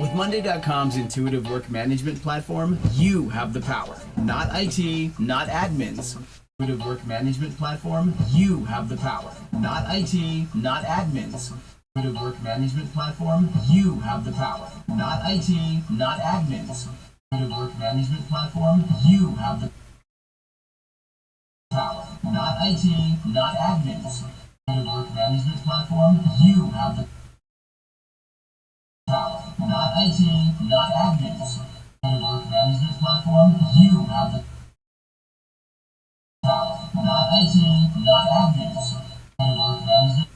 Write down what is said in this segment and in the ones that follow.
With Monday.com's intuitive work management platform, you have the power. Not IT, not admins. Intuitive work management platform, you have the power. Not IT, not admins. Intuitive work management platform, you have the power. Not IT, not admins. Intuitive work management platform, you have the power. Not IT, not admins. Intuitive work management platform, you have the power. Not IT, not admins. Intuitive work management platform, you have the power. Not IT, not admins. Intuitive work management.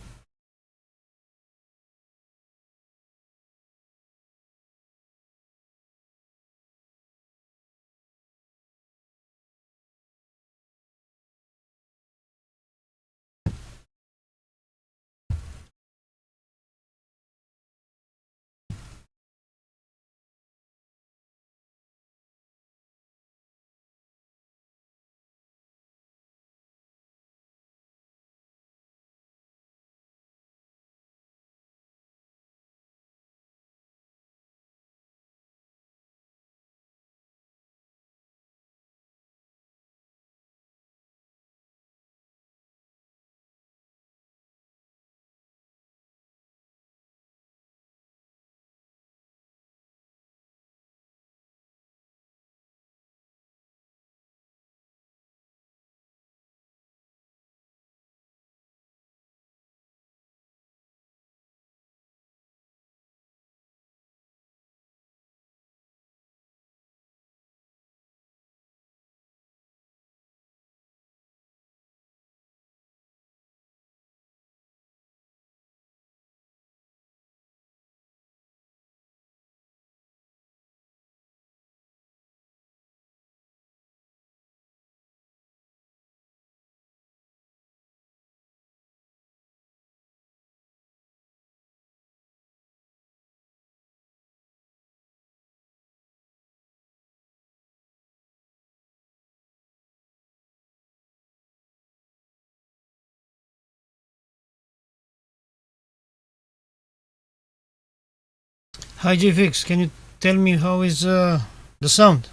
Hi GFX, can you tell me how is the sound?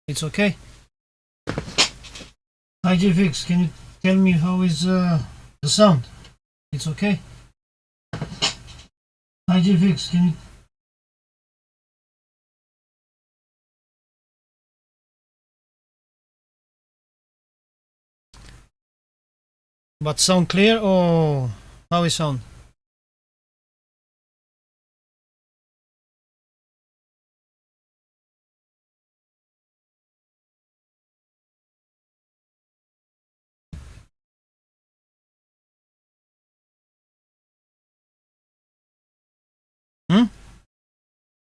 It's okay? Hi GFX, can you tell me how is the sound? It's okay? Hi GFX, can you... But sound clear or how is sound?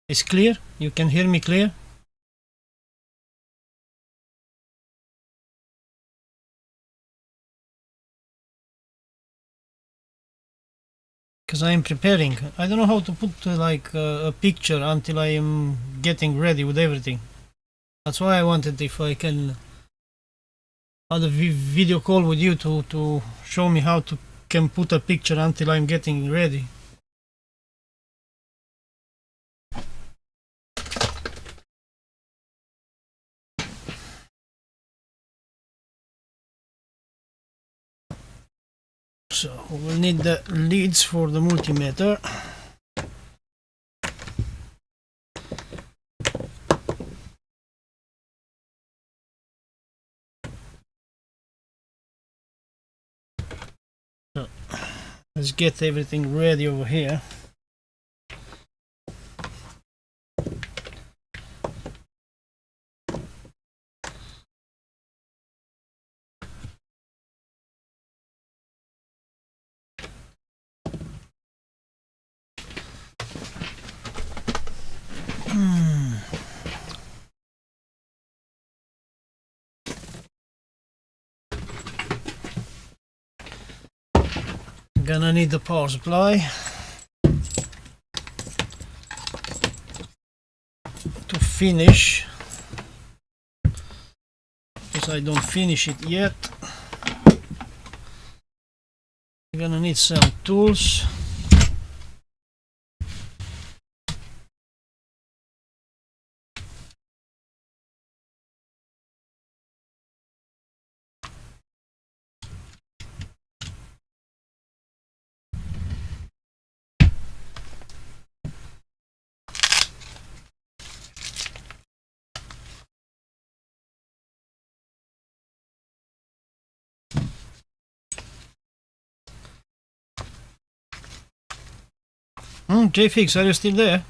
It's clear? You can hear me clear? Because I am preparing. I don't know how to put a picture until I am getting ready with everything. That's why I wanted if I can have a video call with you to show me how to can put a picture until I'm getting ready. So we'll need the leads for the multimeter. So let's get everything ready over here. Gonna need the power supply to finish, because I don't finish it yet. Gonna need some tools. JFix, are you still there?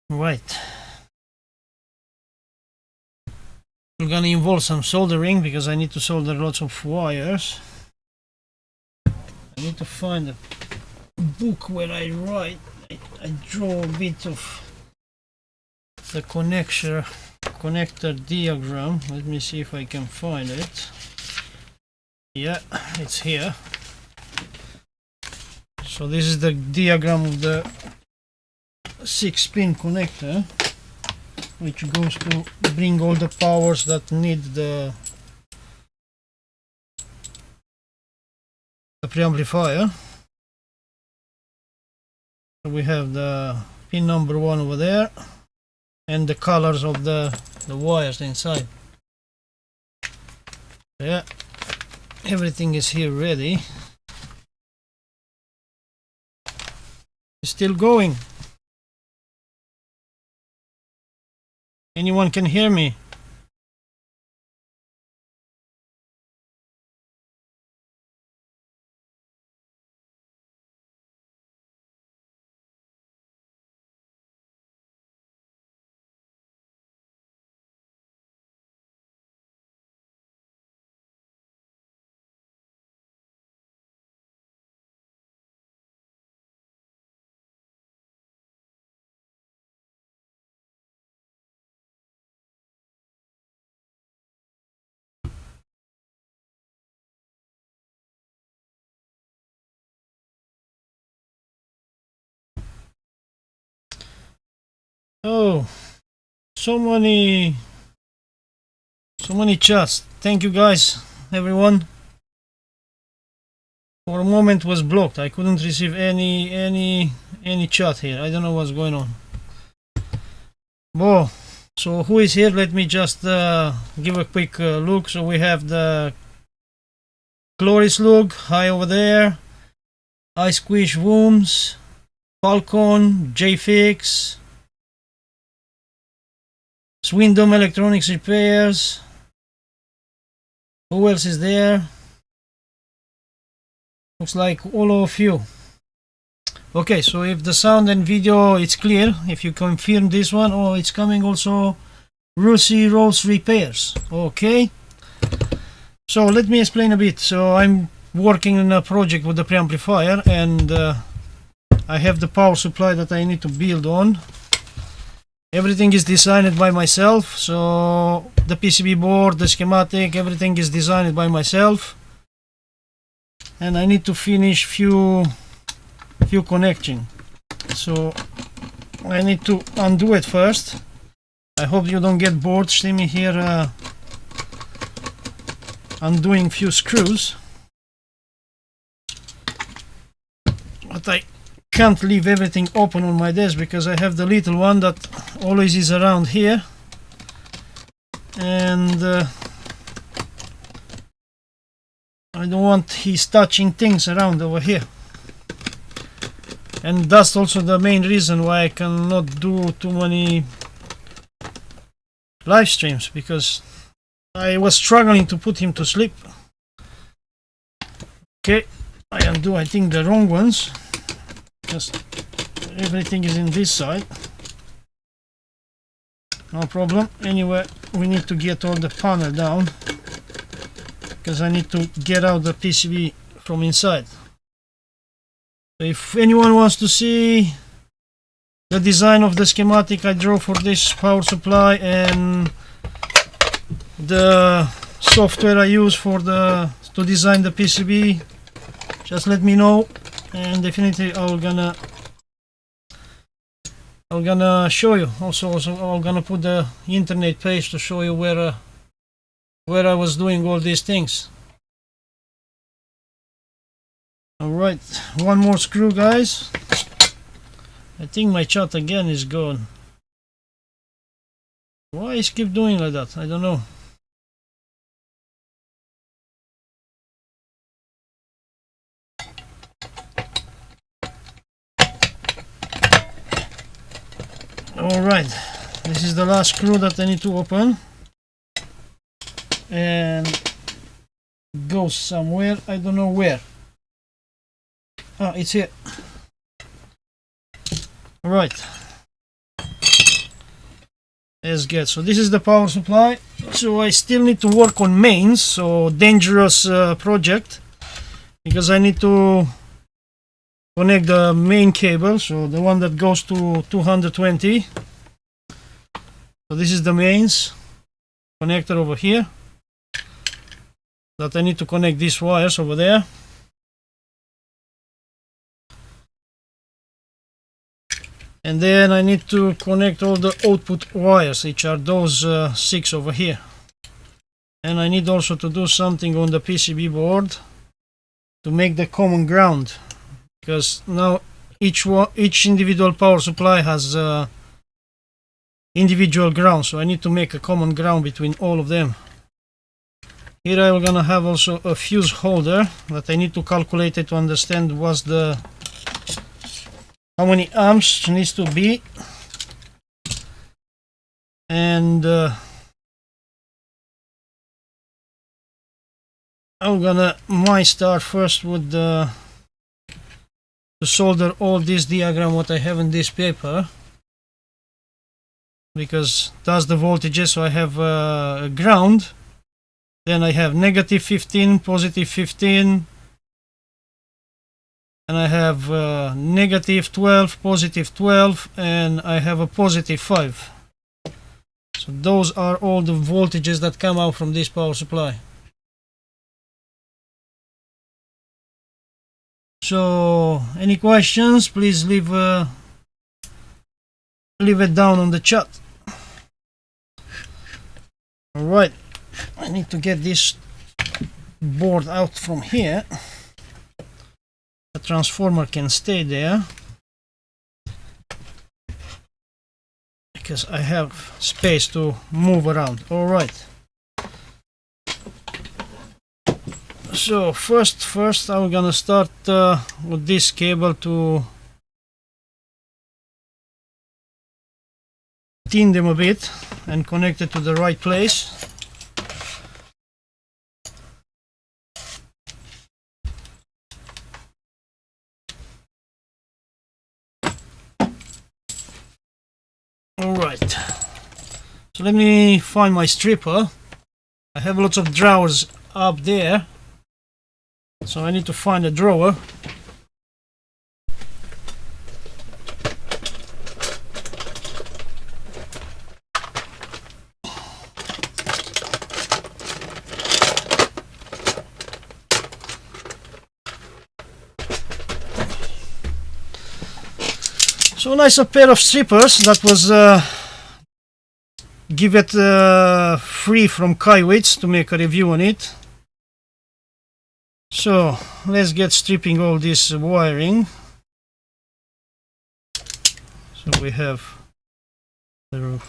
Right. We're gonna involve some soldering because I need to solder lots of wires. I need to find a book where I write. I draw a bit of the connector diagram. Let me see if I can find it. Yeah, it's here. So this is the diagram of the 6-pin connector, which goes to bring all the powers that need the preamplifier. So we have the pin number 1 over there and the colors of the wires inside. Yeah, everything is here ready. It's still going. Anyone can hear me? Oh, so many chats. Thank you guys, everyone. For a moment was blocked. I couldn't receive any chat here. I don't know what's going on. Well, so who is here? Let me just give a quick look. So we have the Chloris Lug, hi over there. Ice Squish Wooms, Falcon, JFix, Swindom Electronics Repairs. Who else is there? Looks like all of you. Okay, so if the sound and video is clear, if you confirm this one, oh, it's coming also Russi Rose Repairs. Okay, so let me explain a bit. So I'm working on a project with the preamplifier, and I have the power supply that I need to build on. Everything is designed by myself, so the PCB board, the schematic, everything is designed by myself, and I need to finish few connecting. So I need to undo it first. I hope you don't get bored. See me here undoing few screws, but I can't leave everything open on my desk because I have the little one that always is around here, and I don't want he's touching things around over here. And that's also the main reason why I cannot do too many live streams, because I was struggling to put him to sleep. Okay, I undo, I think, the wrong ones. Just everything is in this side. No problem. Anyway, we need to get all the panel down because I need to get out the PCB from inside. If anyone wants to see the design of the schematic I drew for this power supply and the software I use for to design the PCB, just let me know, and definitely I'm gonna show you. Also I'm gonna put the internet page to show you where I was doing all these things. Alright, one more screw, guys. I think my chat again is gone. Why is keep doing like that? I don't know. Alright, this is the last screw that I need to open and go somewhere. I don't know where. Ah, it's here. Right. Let's get. So this is the power supply. So I still need to work on mains. So dangerous project, because I need to connect the main cable. So the one that goes to 220. So this is the mains connector over here. That I need to connect these wires over there. And then I need to connect all the output wires, which are those 6 over here. And I need also to do something on the PCB board to make the common ground, because now each individual power supply has individual ground, so I need to make a common ground between all of them. Here I'm gonna have also a fuse holder that I need to calculate it to understand what's the how many amps needs to be, and I'm gonna start first with to solder all this diagram what I have in this paper, because that's the voltages. So I have a ground, then I have negative 15, positive 15, and I have negative 12, positive 12, and I have a positive 5. So those are all the voltages that come out from this power supply. So any questions, please leave it down on the chat. Alright, I need to get this board out from here. The transformer can stay there because I have space to move around. Alright, so first I'm gonna start with this cable to thin them a bit and connect it to the right place. Alright, so let me find my stripper. I have lots of drawers up there, so I need to find a drawer. So nice, a pair of strippers that was give it free from Kaiwitz to make a review on it. So let's get stripping all this wiring. So we have the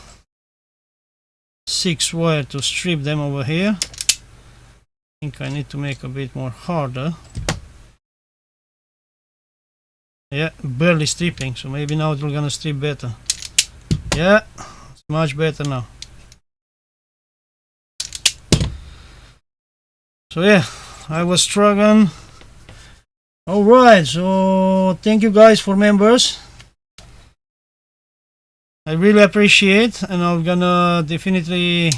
6 wire to strip them over here. I think I need to make a bit more harder. Yeah, barely stripping, so maybe now it's gonna strip better. Yeah, it's much better now. So yeah, I was struggling. Alright, so thank you guys for members. I really appreciate, and I'm gonna definitely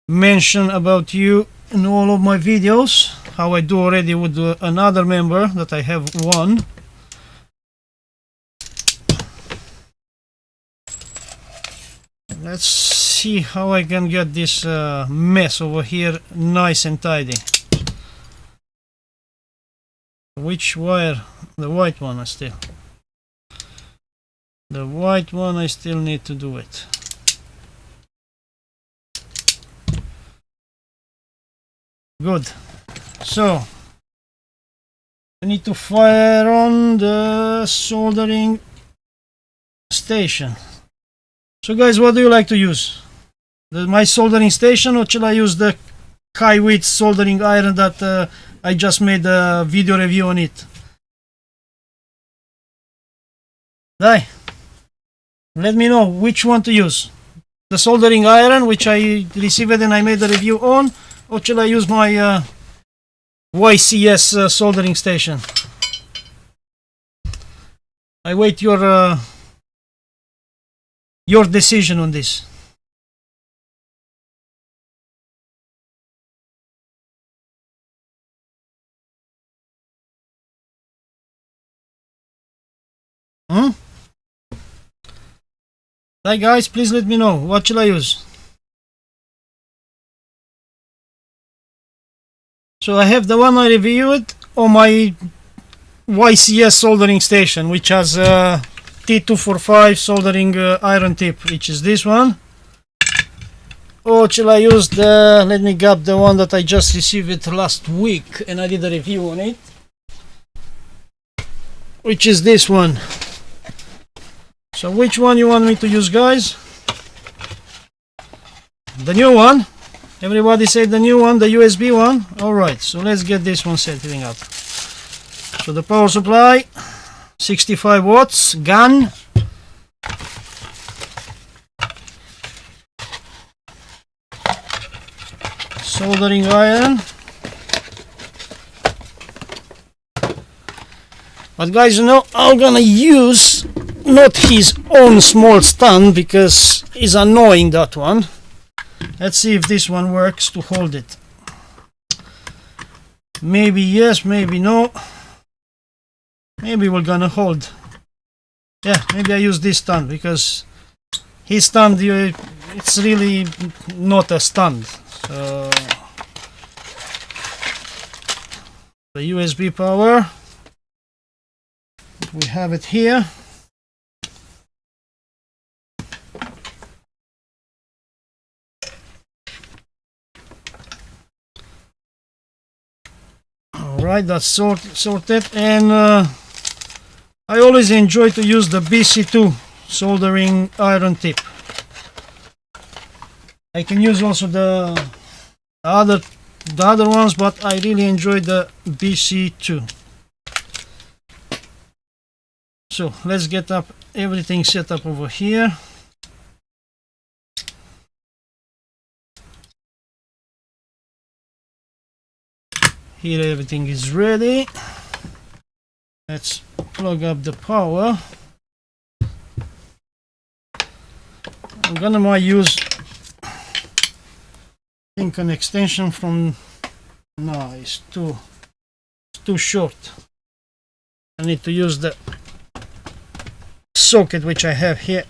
mention about you in all of my videos, how I do already with another member that I have one. Let's see how I can get this mess over here nice and tidy. Which wire? The white one I still. The white one I still need to do it. Good. So I need to fire on the soldering station. So guys, what do you like to use? My soldering station, or shall I use the Kaiwitz soldering iron that I just made a video review on it? Let me know which one to use. The soldering iron, which I received and I made a review on, or shall I use my YCS soldering station? I wait your decision on this. Hi guys, please let me know. What shall I use? So I have the one I reviewed on my YCS soldering station, which has T245 soldering iron tip, which is this one. Or shall I use the, let me grab the one that I just received last week and I did a review on it, which is this one. So which one you want me to use, guys? The new one. Everybody say the new one, the USB one. Alright, so let's get this one setting up. So the power supply, 65 watts, gun. Soldering iron. But guys, you know, I'm gonna use not his own small stand because it's annoying, that one. Let's see if this one works to hold it. Maybe yes, maybe no. Maybe we're gonna hold. Yeah, maybe I use this stand because his stand, it's really not a stand. So the USB power, we have it here. Alright, that's sorted, and I always enjoy to use the BC2 soldering iron tip. I can use also the other ones, but I really enjoy the BC2. So let's get up everything set up over here. Here everything is ready. Let's plug up the power. I'm gonna use, I think, an extension from, no, it's too short. I need to use the socket which I have here.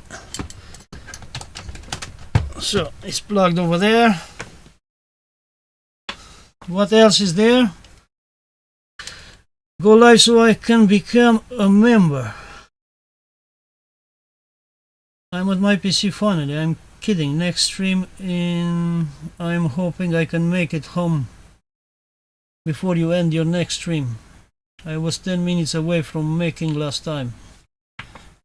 So it's plugged over there. What else is there? Go live so I can become a member. I'm at my PC finally. I'm kidding. Next stream I'm hoping I can make it home before you end your next stream. I was 10 minutes away from making last time.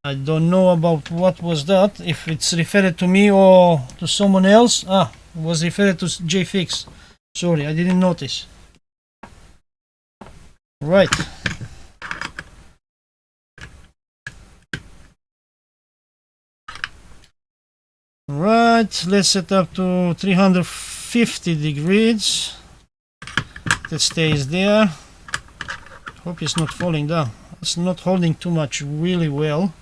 I don't know about what was that, if it's referred to me or to someone else. Ah, it was referred to JFix. Sorry, I didn't notice. Right. Right, let's set up to 350 degrees. That stays there. Hope it's not falling down. It's not holding too much really well.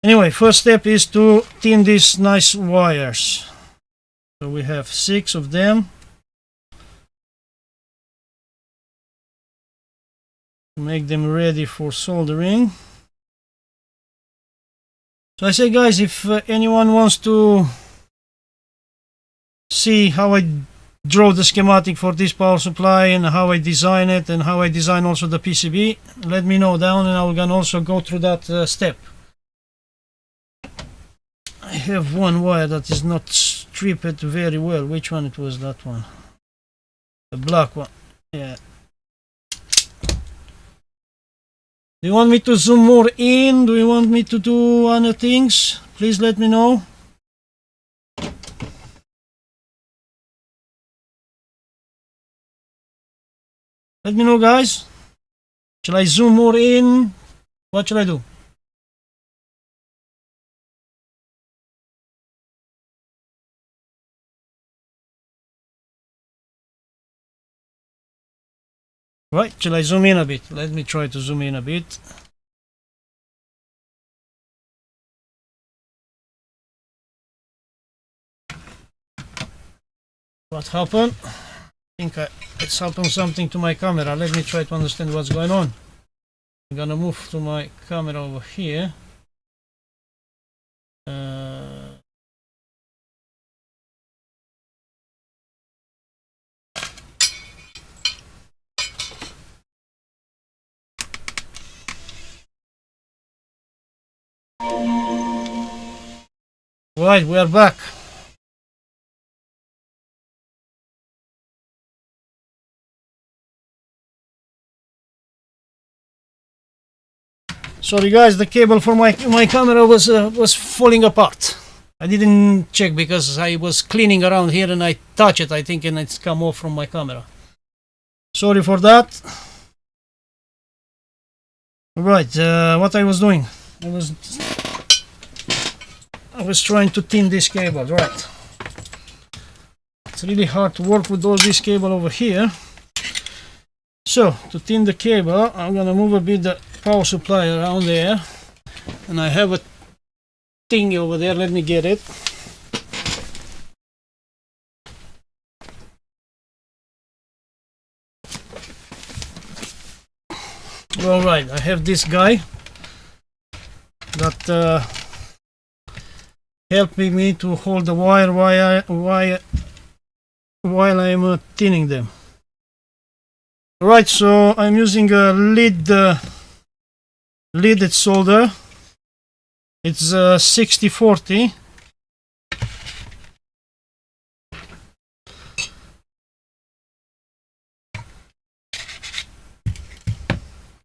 Anyway, first step is to tin these nice wires. So we have 6 of them. Make them ready for soldering. So I say, guys, if anyone wants to see how I draw the schematic for this power supply and how I design it and how I design also the PCB, let me know down and I can also go through that step. I have one wire that is not stripped very well. Which one it was? That one, the black one. Yeah. Do you want me to zoom more in? Do you want me to do other things? Please let me know. Let me know, guys. Shall I zoom more in? What shall I do? Right, shall I zoom in a bit? Let me try to zoom in a bit. What happened? I think it's happened something to my camera. Let me try to understand what's going on. I'm gonna move to my camera over here. Right, we are back. Sorry guys, the cable for my camera was falling apart. I didn't check because I was cleaning around here and I touched it, I think, and it's come off from my camera. Sorry for that. Right, what I was doing, I was trying to thin this cable. Right, it's really hard to work with all this cable over here. So to thin the cable, I'm gonna move a bit the power supply around there, and I have a thing over there. Let me get it. All right, I have this guy that helping me to hold the wire while I'm thinning them. Right, so I'm using a leaded solder. It's 6040.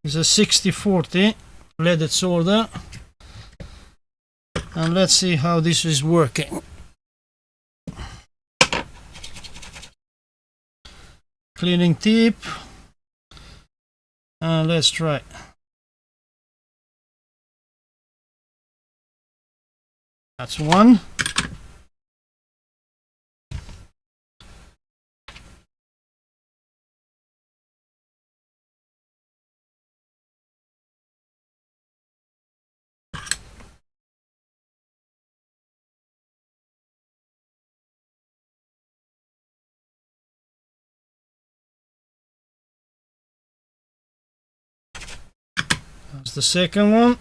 It's a 6040 leaded solder, and let's see how this is working. Cleaning tip, and let's try. That's one. That's the second one.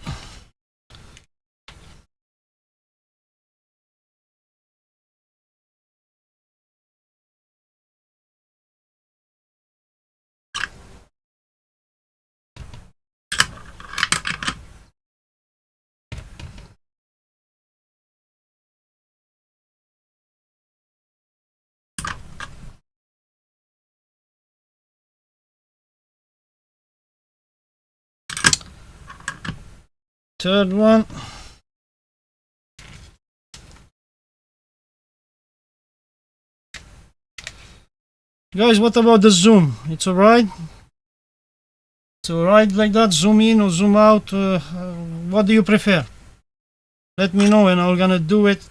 Third one. Guys, what about the zoom? It's alright? It's alright like that? Zoom in or zoom out? What do you prefer? Let me know and I'm gonna do it.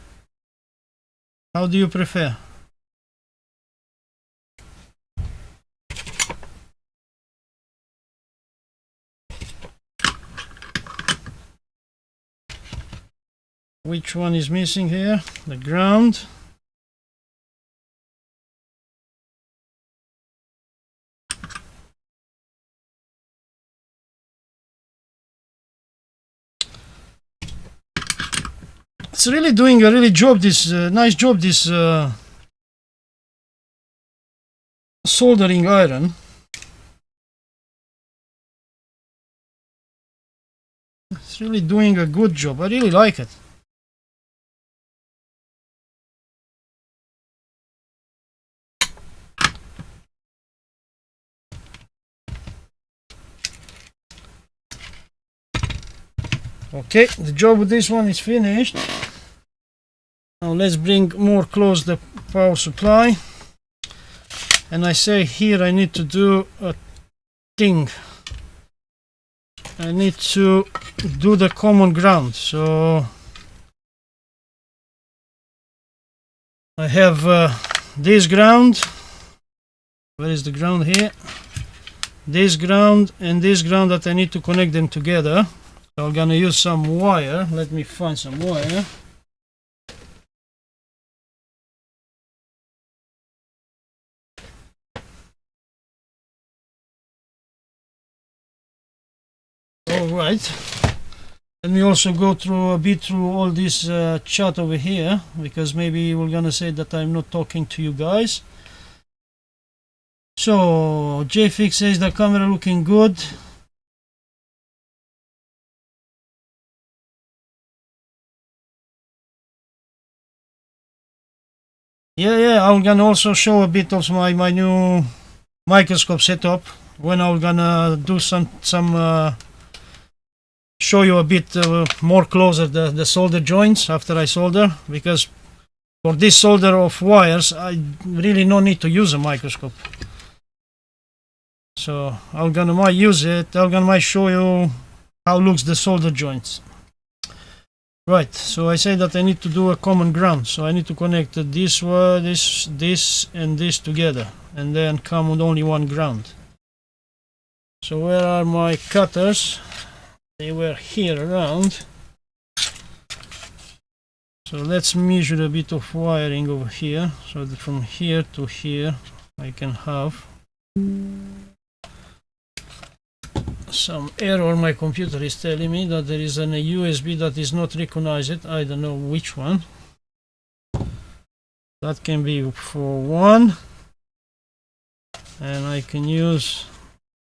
How do you prefer? Which one is missing here? The ground. It's really doing a really job. This nice job. This soldering iron. It's really doing a good job. I really like it. Okay, the job with this one is finished. Now let's bring more close the power supply. And I say here I need to do a thing. I need to do the common ground. So I have this ground. Where is the ground here? This ground and this ground that I need to connect them together. So I'm gonna use some wire. Let me find some wire. Alright. Let me also go through a bit through all this chat over here, because maybe we're gonna say that I'm not talking to you guys. So JFix says the camera looking good. Yeah, I'm gonna also show a bit of my new microscope setup when I'm gonna do some show you a bit more closer the solder joints after I solder, because for this solder of wires I really no need to use a microscope. So I'm gonna might use it. I'm gonna might show you how looks the solder joints. Right, so I say that I need to do a common ground, so I need to connect this and this together, and then come with only one ground. So where are my cutters? They were here around. So let's measure a bit of wiring over here, so that from here to here I can have some error. My computer is telling me that there is a USB that is not recognized. I don't know which one. That can be for one, and I can use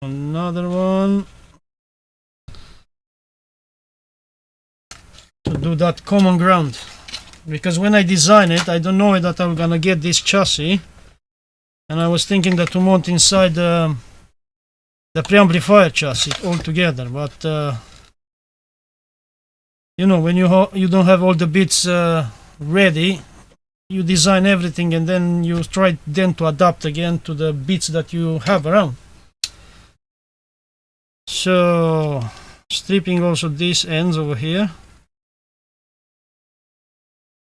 another one to do that common ground, because when I design it I don't know that I'm gonna get this chassis, and I was thinking that to mount inside the preamplifier chassis all together, but you know, when you don't have all the bits ready, you design everything and then you try then to adapt again to the bits that you have around. So stripping also these ends over here,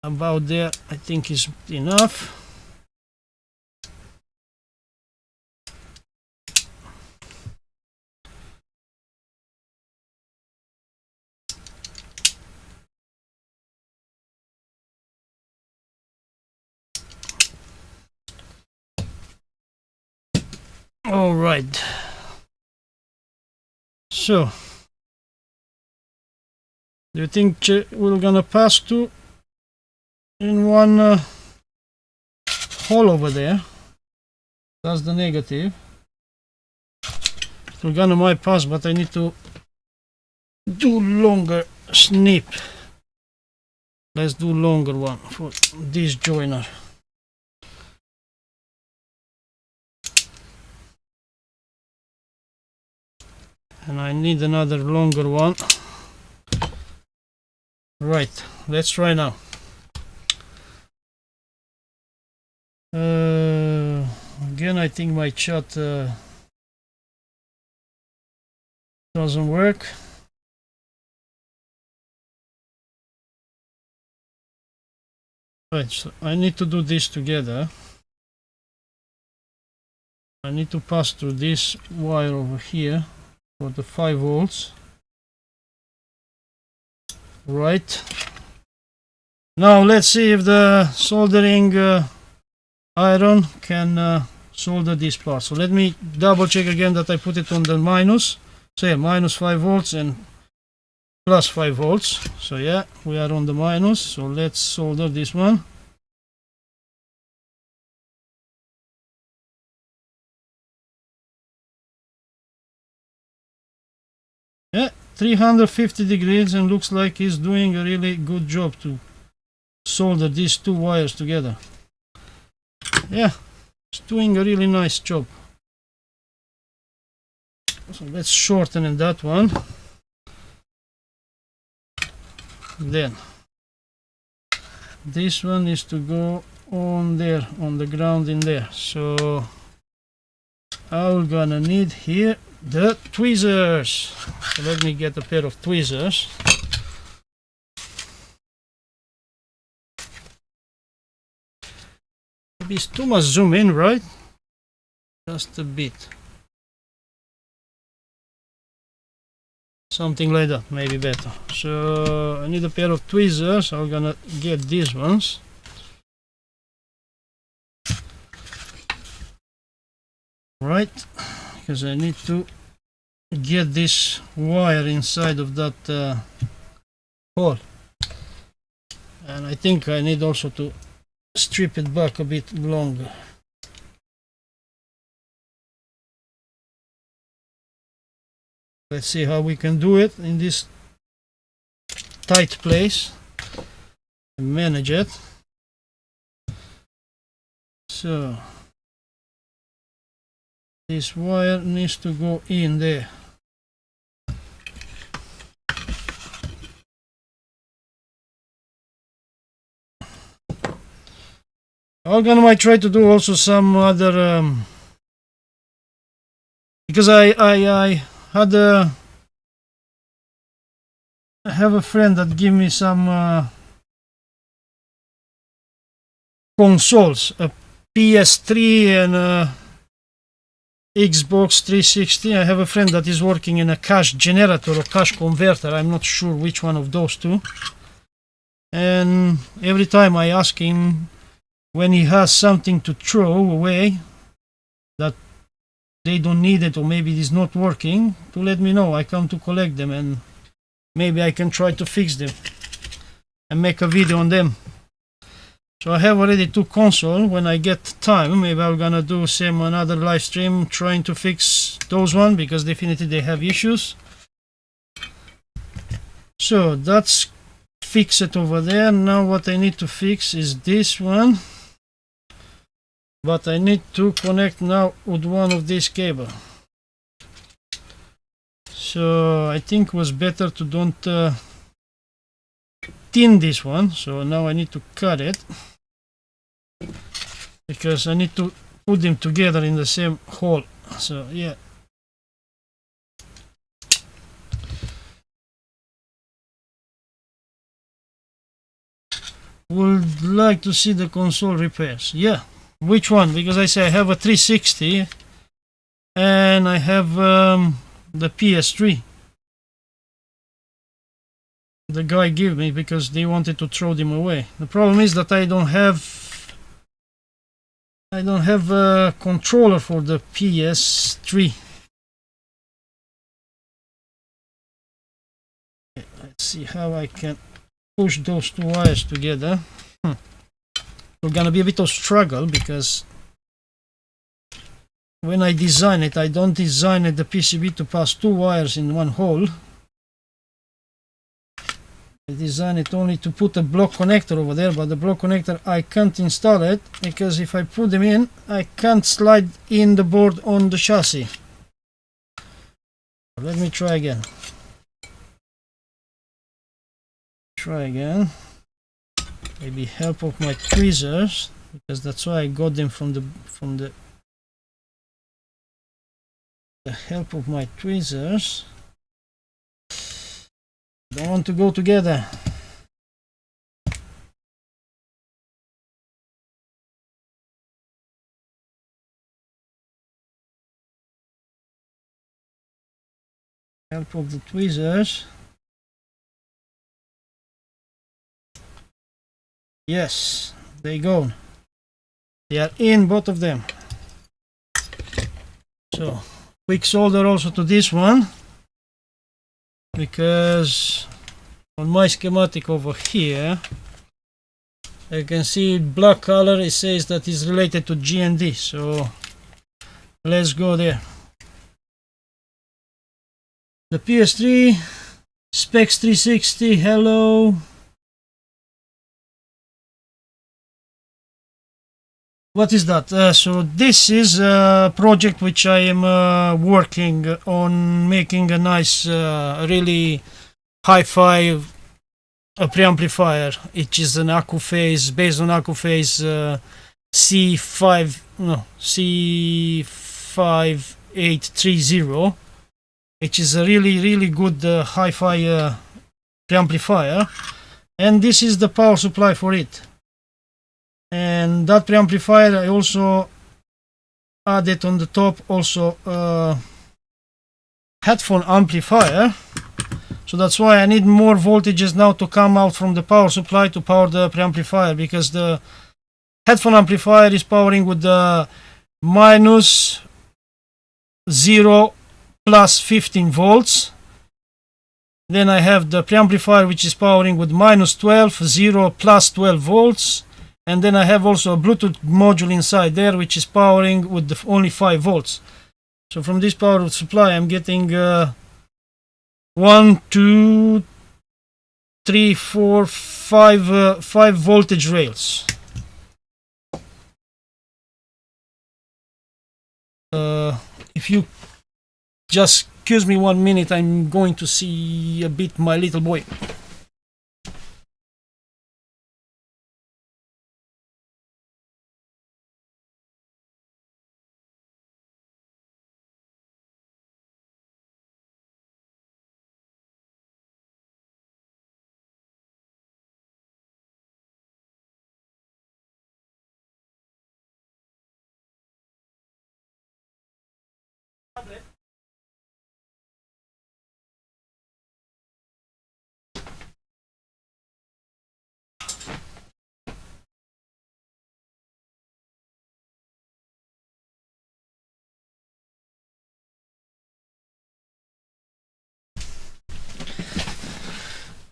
about there I think is enough. All right, so do you think we're gonna pass two in one hole over there? That's the negative. We're gonna might pass, but I need to do longer snip. Let's do longer one for this joiner. And I need another longer one. Right, let's try now. Again, I think my chat doesn't work. Right, so I need to do this together. I need to pass through this wire over here for the 5 volts. Right. Now let's see if the soldering iron can solder this part. So let me double check again that I put it on the minus. So yeah, minus 5 volts and plus 5 volts. So yeah, we are on the minus. So let's solder this one. Yeah, 350 degrees, and looks like he's doing a really good job to solder these two wires together. Yeah, he's doing a really nice job. So let's shorten that one. Then this one is to go on there, on the ground in there. So I'm gonna need here the tweezers. So let me get a pair of tweezers. Maybe it's too much zoom in, right? Just a bit. Something like that, maybe better. So I need a pair of tweezers. I'm gonna get these ones. Right, because I need to get this wire inside of that hole. And I think I need also to strip it back a bit longer. Let's see how we can do it in this tight place and manage it. So this wire needs to go in there. I'm gonna try to do also some other because I had I have a friend that gave me some consoles, a PS3 and a Xbox 360. I have a friend that is working in a cash generator or cash converter. I'm not sure which one of those two. And every time I ask him when he has something to throw away that they don't need it or maybe it is not working, to let me know. I come to collect them and maybe I can try to fix them and make a video on them. So I have already two consoles. When I get time, maybe I'm gonna do another live stream trying to fix those one, because definitely they have issues. So that's fixed over there. Now what I need to fix is this one, but I need to connect now with one of these cable. So I think it was better to don't tin this one. So now I need to cut it, because I need to put them together in the same hole. So yeah, would like to see the console repairs. Yeah, which one? Because I say I have a 360 and I have the PS3 the guy gave me because they wanted to throw them away. The problem is that I don't have a controller for the PS3. Let's see how I can push those two wires together. It's gonna be a bit of struggle, because when I design it, I don't design the PCB to pass two wires in one hole. I design it only to put a block connector over there, but the block connector I can't install it, because if I put them in, I can't slide in the board on the chassis. Let me try again. Maybe help of my tweezers, because that's why I got them from the help of my tweezers. Don't want to go together. Help of the tweezers. Yes, they go. They are in, both of them. So quick solder also to this one, because on my schematic over here I can see black color. It says that is related to GND, so let's go there. The PS3 Specs 360. Hello. What is that? So this is a project which I am working on, making a nice, really hi-fi preamplifier. It is an Accuphase, based on Accuphase C5830, which is a really good hi-fi preamplifier, and this is the power supply for it. And that preamplifier I also added on the top also headphone amplifier, so that's why I need more voltages now to come out from the power supply to power the preamplifier, because the headphone amplifier is powering with the minus 0 plus 15 volts. Then I have the preamplifier which is powering with minus 12, 0 plus 12 volts. And then I have also a Bluetooth module inside there which is powering with only 5 volts. So from this power supply I'm getting 1, 2, 3, 4, 5 voltage rails. If you just excuse me 1 minute, I'm going to see a bit my little boy.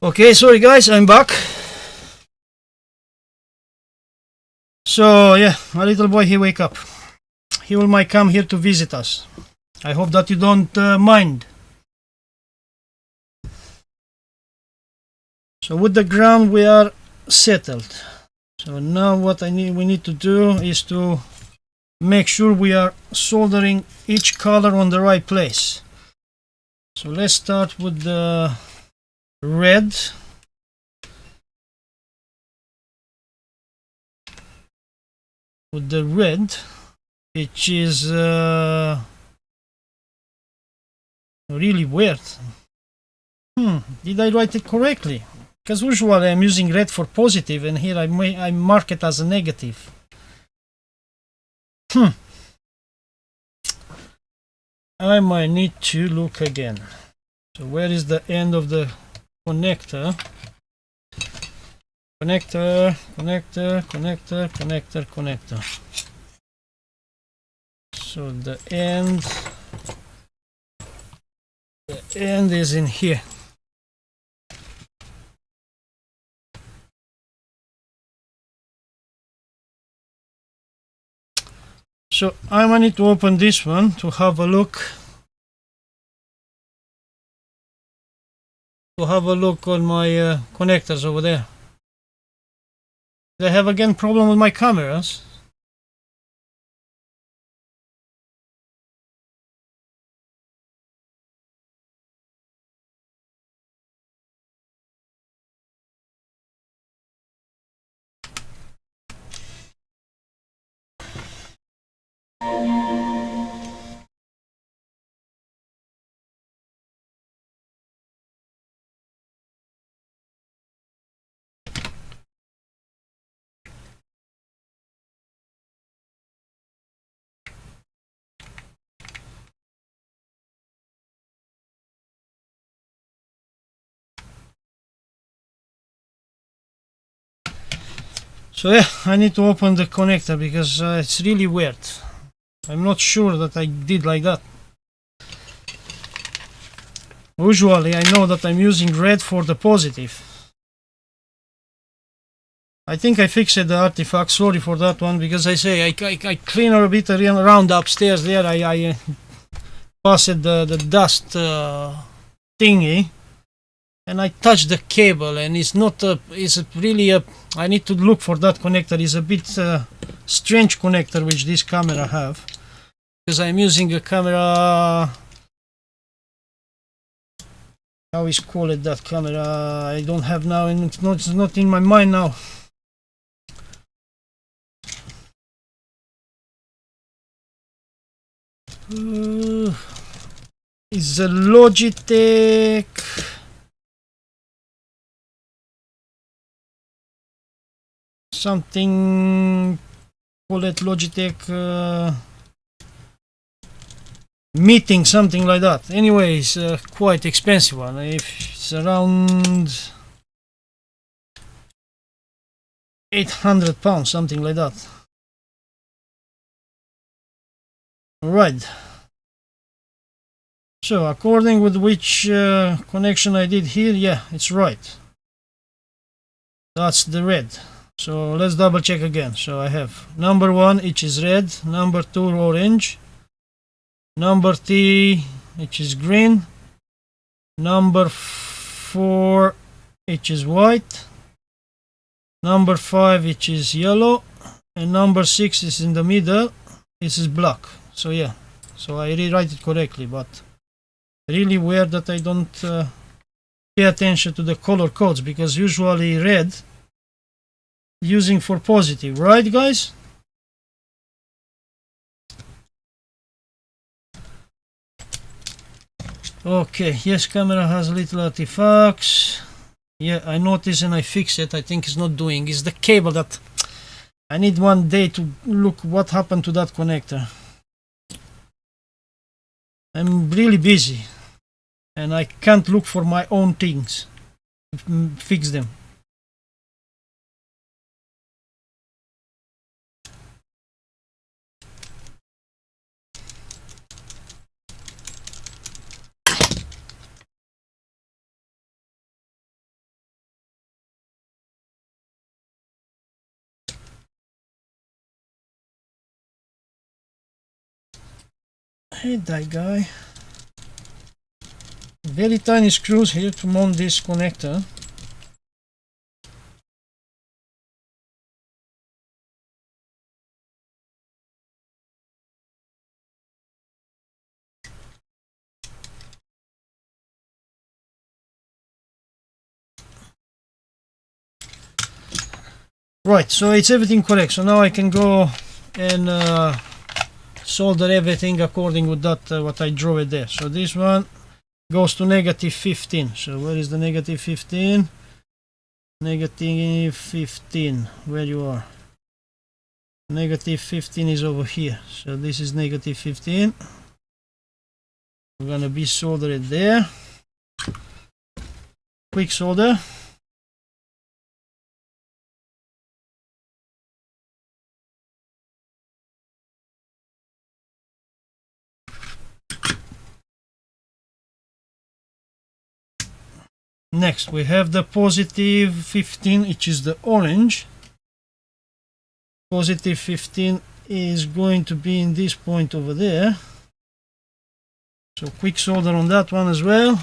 Okay, sorry guys, I'm back. So yeah, my little boy, he wake up. He might come here to visit us. I hope that you don't mind. So with the ground we are settled. So now what we need to do is to make sure we are soldering each color on the right place. So let's start with the red. With the red, which is really weird. Did I write it correctly? Because usually I'm using red for positive, and here I mark it as a negative. I might need to look again. So where is the end of the connector? Connector. So the end is in here. So I might need to open this one to have a look. On my connectors over there. I have again problem with my cameras. So yeah, I need to open the connector because it's really weird. I'm not sure that I did like that. Usually I know that I'm using red for the positive. I think I fixed the artifact, sorry for that one, because I say I clean a bit around upstairs there. I passed the dust thingy, and I touch the cable, and it's not a, it's really a, I need to look for that connector. It's a bit strange connector which this camera have, because I'm using a camera, how is call it, that camera I don't have now, and it's not in my mind now. It's a Logitech something, call it Logitech meeting, something like that. Anyways, quite expensive one. If it's around £800, something like that. Right. So according with which connection I did here, yeah, it's right. That's the red. So let's double check again. So I have number 1, which is red, number 2 orange, number 3, which is green, number 4, which is white, number 5, which is yellow, and number 6 is in the middle. This is black. So yeah, so I rewrite it correctly, but really weird that I don't pay attention to the color codes, because usually red using for positive, right guys? Okay, yes, camera has little artifacts. Yeah, I noticed and I fix it. I think it's not doing, it's the cable that I need one day to look what happened to that connector. I'm really busy and I can't look for my own things to fix them. Hey, that guy. Very tiny screws here to mount this connector. Right, so it's everything correct. So now I can go and solder everything according with that what I drew it there. So this one goes to negative 15. So where is the negative 15? Negative 15, where you are? Negative 15 is over here. So this is negative 15. We're gonna be solder it there. Quick solder. Next we have the positive 15, which is the orange. Positive 15 is going to be in this point over there. So quick solder on that one as well.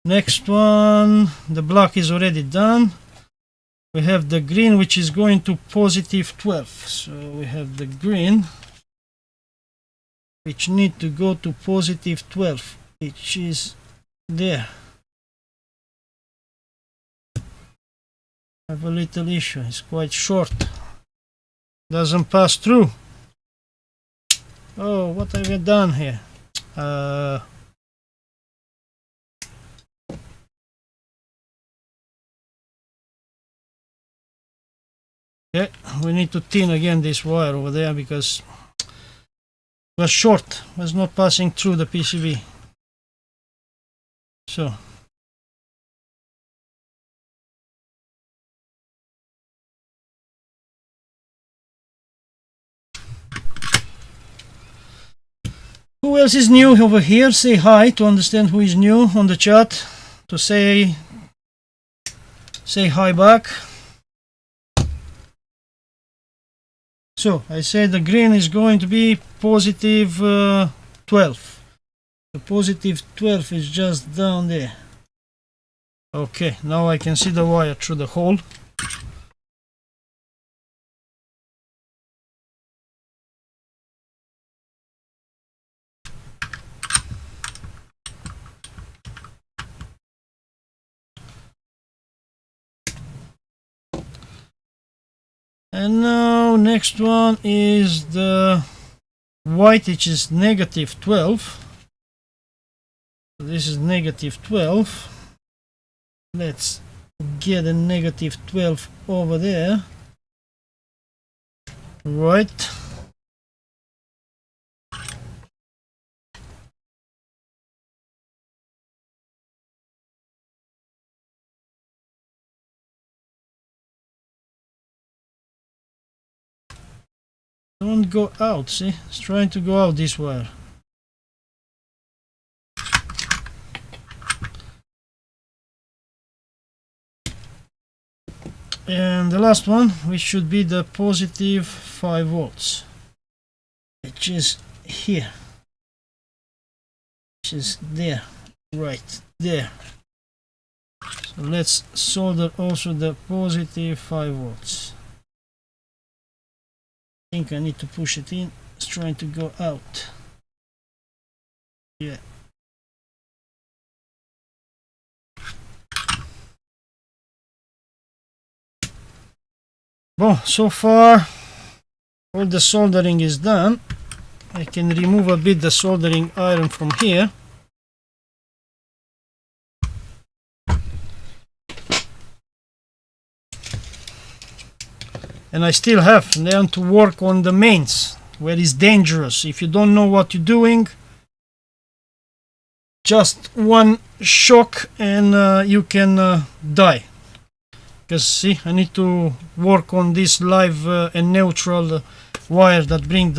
Next one, the black is already done. We have the green, which is going to positive 12. So we have the green, which need to go to positive 12, which is there. I have a little issue, it's quite short. Doesn't pass through. Oh, what have I done here? Yeah, we need to thin again this wire over there because it was short, was not passing through the PCB. So who else is new over here? Say hi to understand who is new on the chat to say hi back. So I say the green is going to be positive 12. The positive 12 is just down there. Okay, now I can see the wire through the hole. And now next one is the white, which is negative 12. So this is negative 12. Let's get a negative 12 over there. Right. Don't go out, see? It's trying to go out this wire. And the last one, which should be the positive 5 volts, which is here, which is there, right there. So let's solder also the positive 5 volts. I think I need to push it in. It's trying to go out. Yeah. Well, so far all the soldering is done. I can remove a bit the soldering iron from here. And I still have then to work on the mains, where it's dangerous. If you don't know what you're doing, just one shock and you can die. Because see, I need to work on this live and neutral wire that bring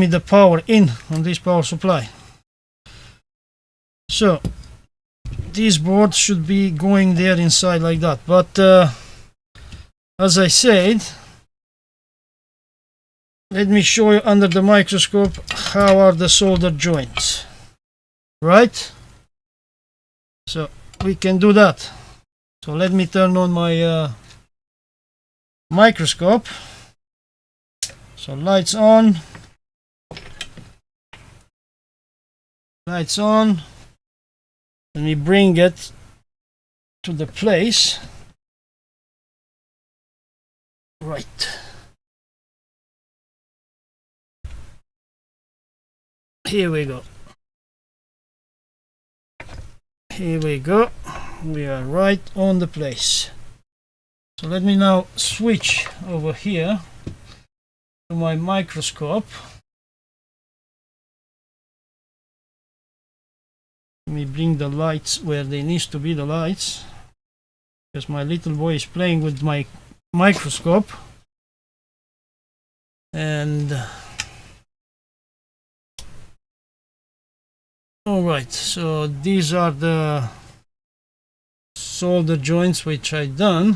me the power in on this power supply. So this board should be going there inside like that, but as I said, let me show you under the microscope how are the solder joints, right? So we can do that. So let me turn on my microscope. So lights on, lights on. Let me bring it to the place. Right. Here we go. Here we go. We are right on the place. So let me now switch over here to my microscope. Let me bring the lights where they need to be, the lights, because my little boy is playing with my microscope. And all right, so these are the solder joints which I done.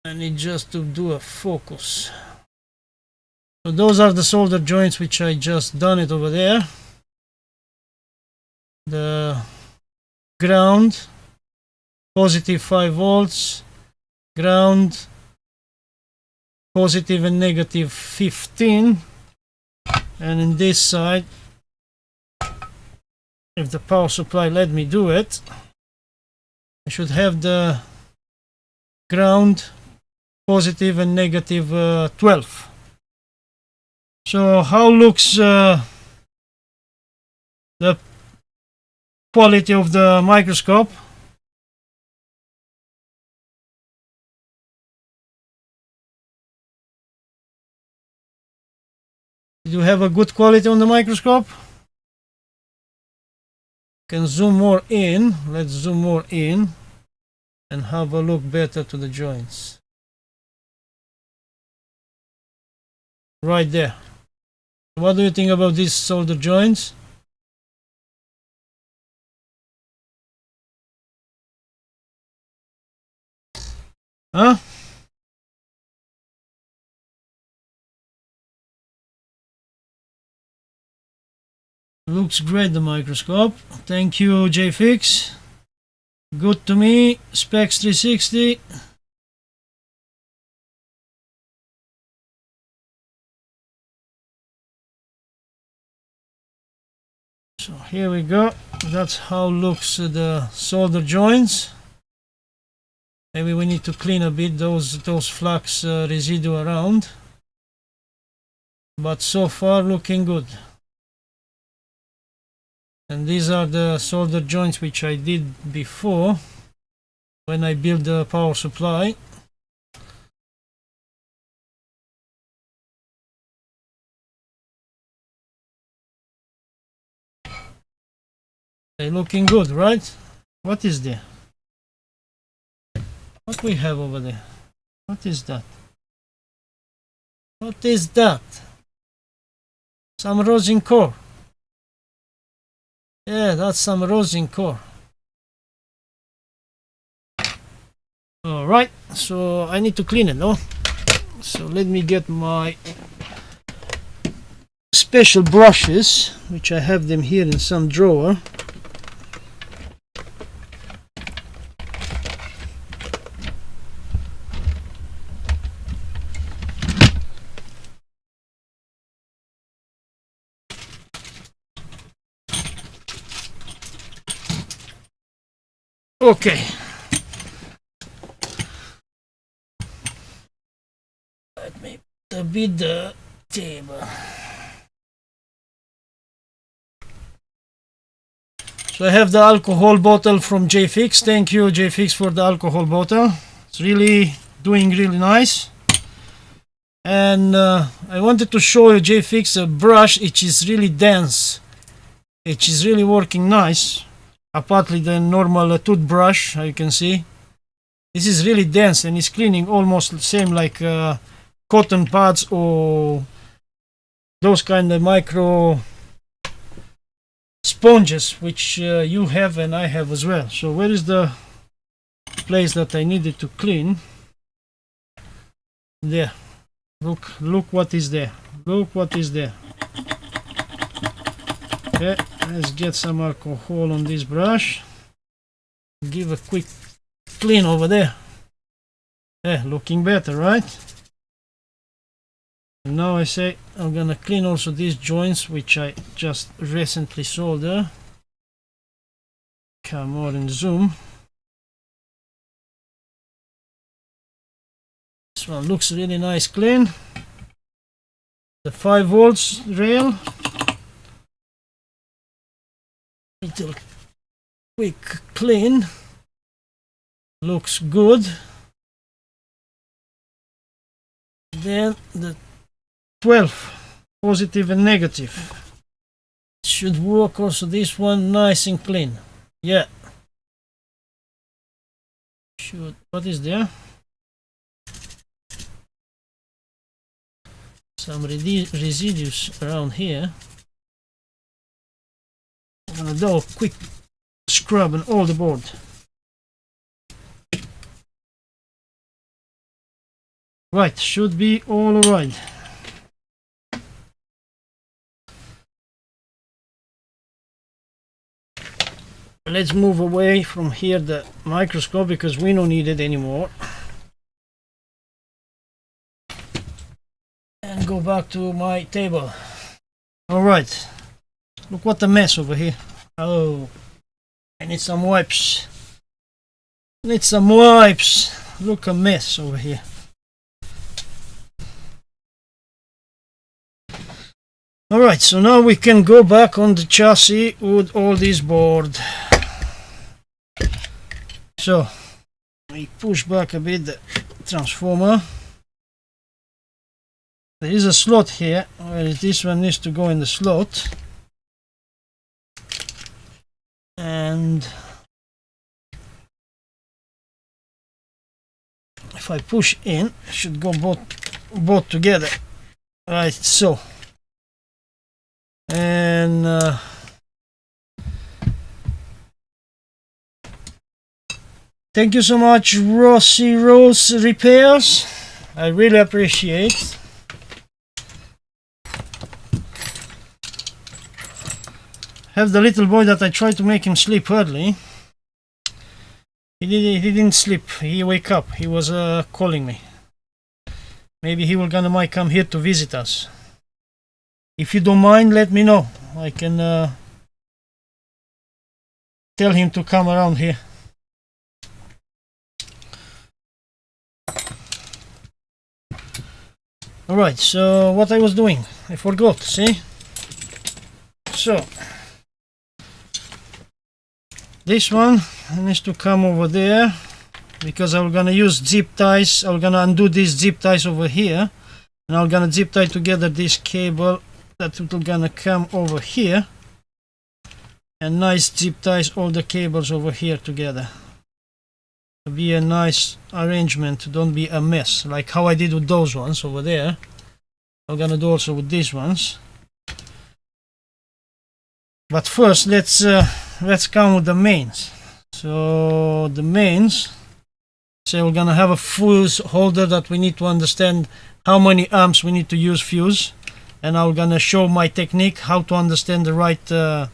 I need just to do a focus. So those are the solder joints which I just done it over there. The ground, positive 5 volts, ground, positive and negative 15, and in this side, if the power supply let me do it, I should have the ground, positive and negative 12. So how looks the quality of the microscope? Do you have a good quality on the microscope? Can zoom more in. Let's zoom more in and have a look better to the joints. Right there. What do you think about these solder joints? Huh? Looks great, the microscope. Thank you, JFix. Good to me. Specs 360. So here we go. That's how looks the solder joints. Maybe we need to clean a bit those flux residue around. But so far looking good. And these are the solder joints which I did before when I built the power supply. They're looking good, right? What is there? What we have over there? What is that? What is that? Some rosin core. Yeah, that's some rosin core. Alright, so I need to clean it, no? So let me get my special brushes, which I have them here in some drawer. Okay. Let me put a bit the table. So I have the alcohol bottle from JFix. Thank you, JFix, for the alcohol bottle. It's really doing really nice. And I wanted to show you JFix a brush which is really dense. It is really working nice. Apparently the normal toothbrush, how you can see. This is really dense and it's cleaning almost the same like cotton pads or those kind of micro sponges which you have and I have as well. So where is the place that I needed to clean? There. Look what is there. Look what is there. Okay, let's get some alcohol on this brush. Give a quick clean over there. Yeah, looking better, right? And now I say I'm gonna clean also these joints which I just recently soldered. Come more and zoom. This one looks really nice, clean. The 5 volts rail. Little quick clean. Looks good. Then the 12 positive and negative should work also. This one nice and clean. Yeah, should. What is there? Some residues around here. I'm gonna do a quick scrub on all the board. Right, should be all right. Let's move away from here the microscope because we don't need it anymore. And go back to my table. Alright, look what a mess over here. Oh, I need some wipes. Need some wipes. Look a mess over here. Alright, so now we can go back on the chassis with all this board. So, we push back a bit the transformer. There is a slot here where this one needs to go in the slot. And if I push in, it should go both together. Right, so. And Thank you so much, Rossi Rose Repairs. I really appreciate. Have the little boy that I tried to make him sleep early. He didn't sleep. He wake up. He was calling me. Maybe he might come here to visit us. If you don't mind, let me know. I can tell him to come around here. Alright, so what I was doing, I forgot, see? So, this one needs to come over there, because I'm gonna use zip ties. I'm gonna undo these zip ties over here, and I'm gonna zip tie together this cable that will gonna come over here, and nice zip ties all the cables over here together. To be a nice arrangement, don't be a mess, like how I did with those ones over there. I'm gonna do also with these ones. But first, let's come with the mains. So the mains. So we're gonna have a fuse holder that we need to understand how many amps we need to use fuse, and I'm gonna show my technique how to understand the right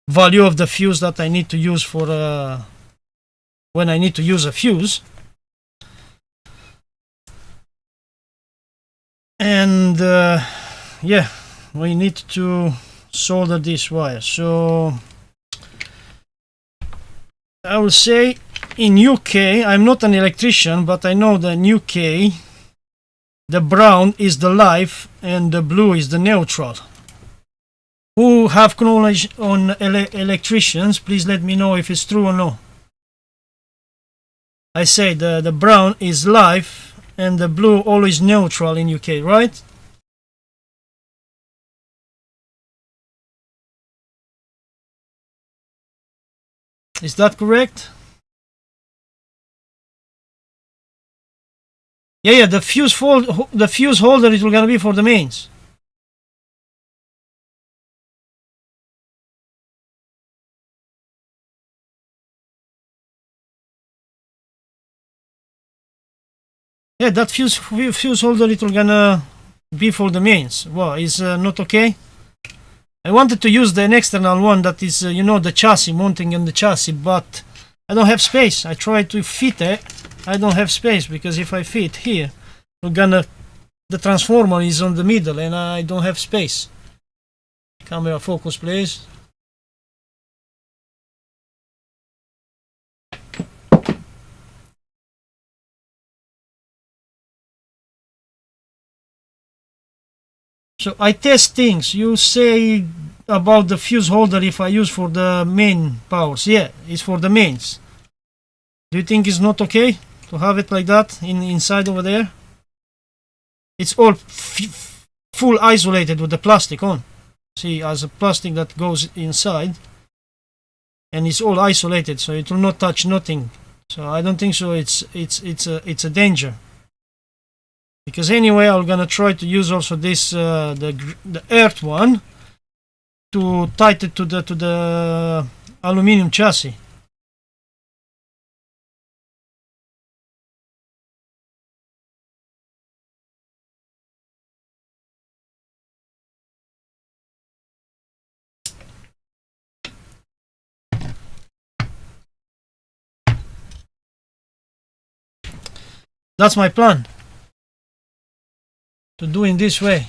value of the fuse that I need to use for when I need to use a fuse. And yeah, we need to solder this wire. So I will say in UK, I'm not an electrician, but I know that in UK the brown is the live and the blue is the neutral. Who have knowledge on electricians, please let me know if it's true or no. I say the brown is live and the blue always neutral in UK, right? Is that correct? Yeah, the fuse holder is gonna be for the mains. Yeah, that fuse holder it will gonna be for the mains. Well, is not okay. I wanted to use an external one that is, you know, the chassis, mounting in the chassis, but I don't have space. I tried to fit it. I don't have space because if I fit here, the transformer is on the middle and I don't have space. Camera focus, please. So I test things. You say about the fuse holder if I use for the main powers. Yeah, it's for the mains. Do you think it's not okay to have it like that inside over there? It's all full isolated with the plastic on. See, as a plastic that goes inside, and it's all isolated, so it will not touch nothing. So I don't think so. It's a danger. Because anyway, I'm gonna try to use also this the earth one to tighten to the aluminum chassis. That's my plan. To do in this way.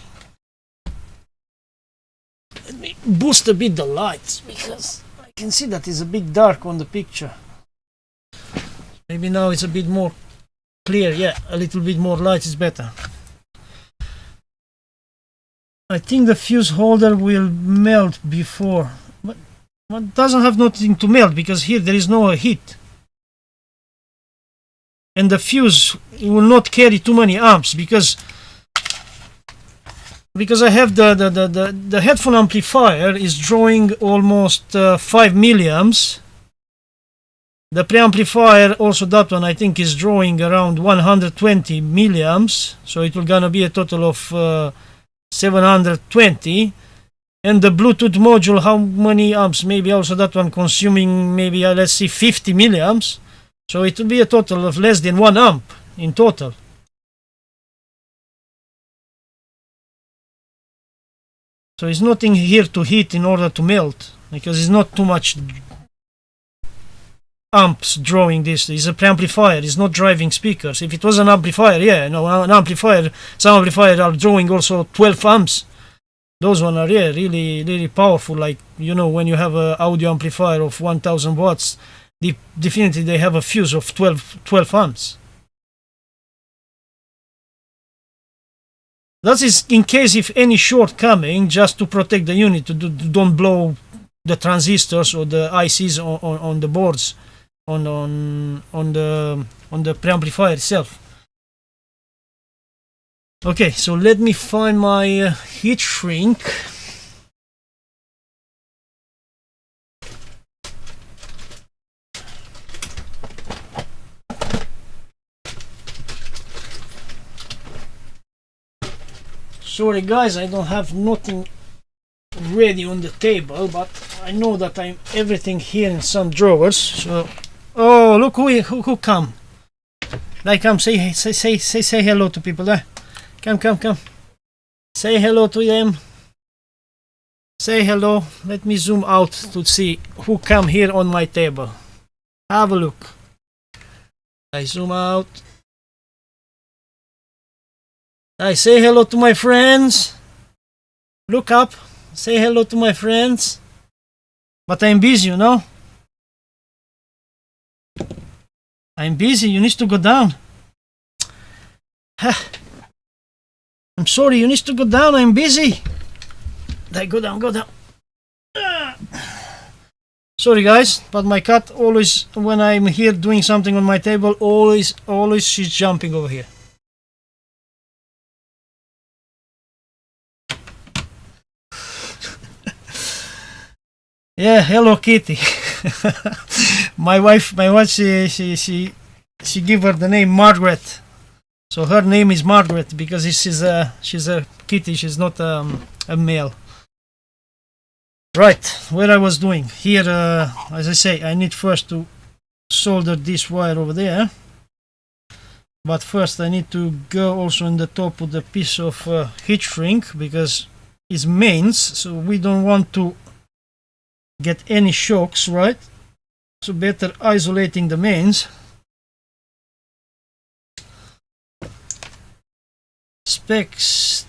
Let me boost a bit the lights because I can see that it's a bit dark on the picture. Maybe now it's a bit more clear. Yeah, a little bit more light is better. I think the fuse holder will melt before, but it doesn't have nothing to melt because here there is no heat. And the fuse will not carry too many amps because I have the headphone amplifier is drawing almost 5 milliamps. The preamplifier also, that one I think is drawing around 120 milliamps, so it will gonna be a total of 720. And the Bluetooth module, how many amps? Maybe also that one consuming maybe let's see 50 milliamps. So it will be a total of less than 1 amp in total. So it's nothing here to heat in order to melt, because it's not too much amps drawing this. It's a preamplifier, it's not driving speakers. If it was an amplifier, yeah, no, an amplifier, some amplifiers are drawing also 12 amps. Those one are, yeah, really powerful. Like, you know, when you have an audio amplifier of 1000 watts, definitely they have a fuse of 12 amps. That is in case if any short coming, just to protect the unit, don't blow the transistors or the ICs on the boards, on the preamplifier itself. Okay, so let me find my heat shrink. Sorry guys, I don't have nothing ready on the table, but I know that I'm everything here in some drawers. So, oh, look who come! Like, come say hello to people there. Come. Say hello to them. Say hello. Let me zoom out to see who come here on my table. Have a look. I zoom out. I say hello to my friends. Look up. Say hello to my friends. But I'm busy, you know. I'm busy. You need to go down. I'm sorry. You need to go down. I'm busy. Go down. Sorry guys, but my cat always, when I'm here doing something on my table, always she's jumping over here. Yeah, hello Kitty. my wife she give her the name Margaret. So her name is Margaret because she's a kitty, she's not a male. Right, where I was doing here, as I say, I need first to solder this wire over there. But first I need to go also on the top with a piece of heat shrink because it's mains, so we don't want to get any shocks, right? So better isolating the mains. Specs,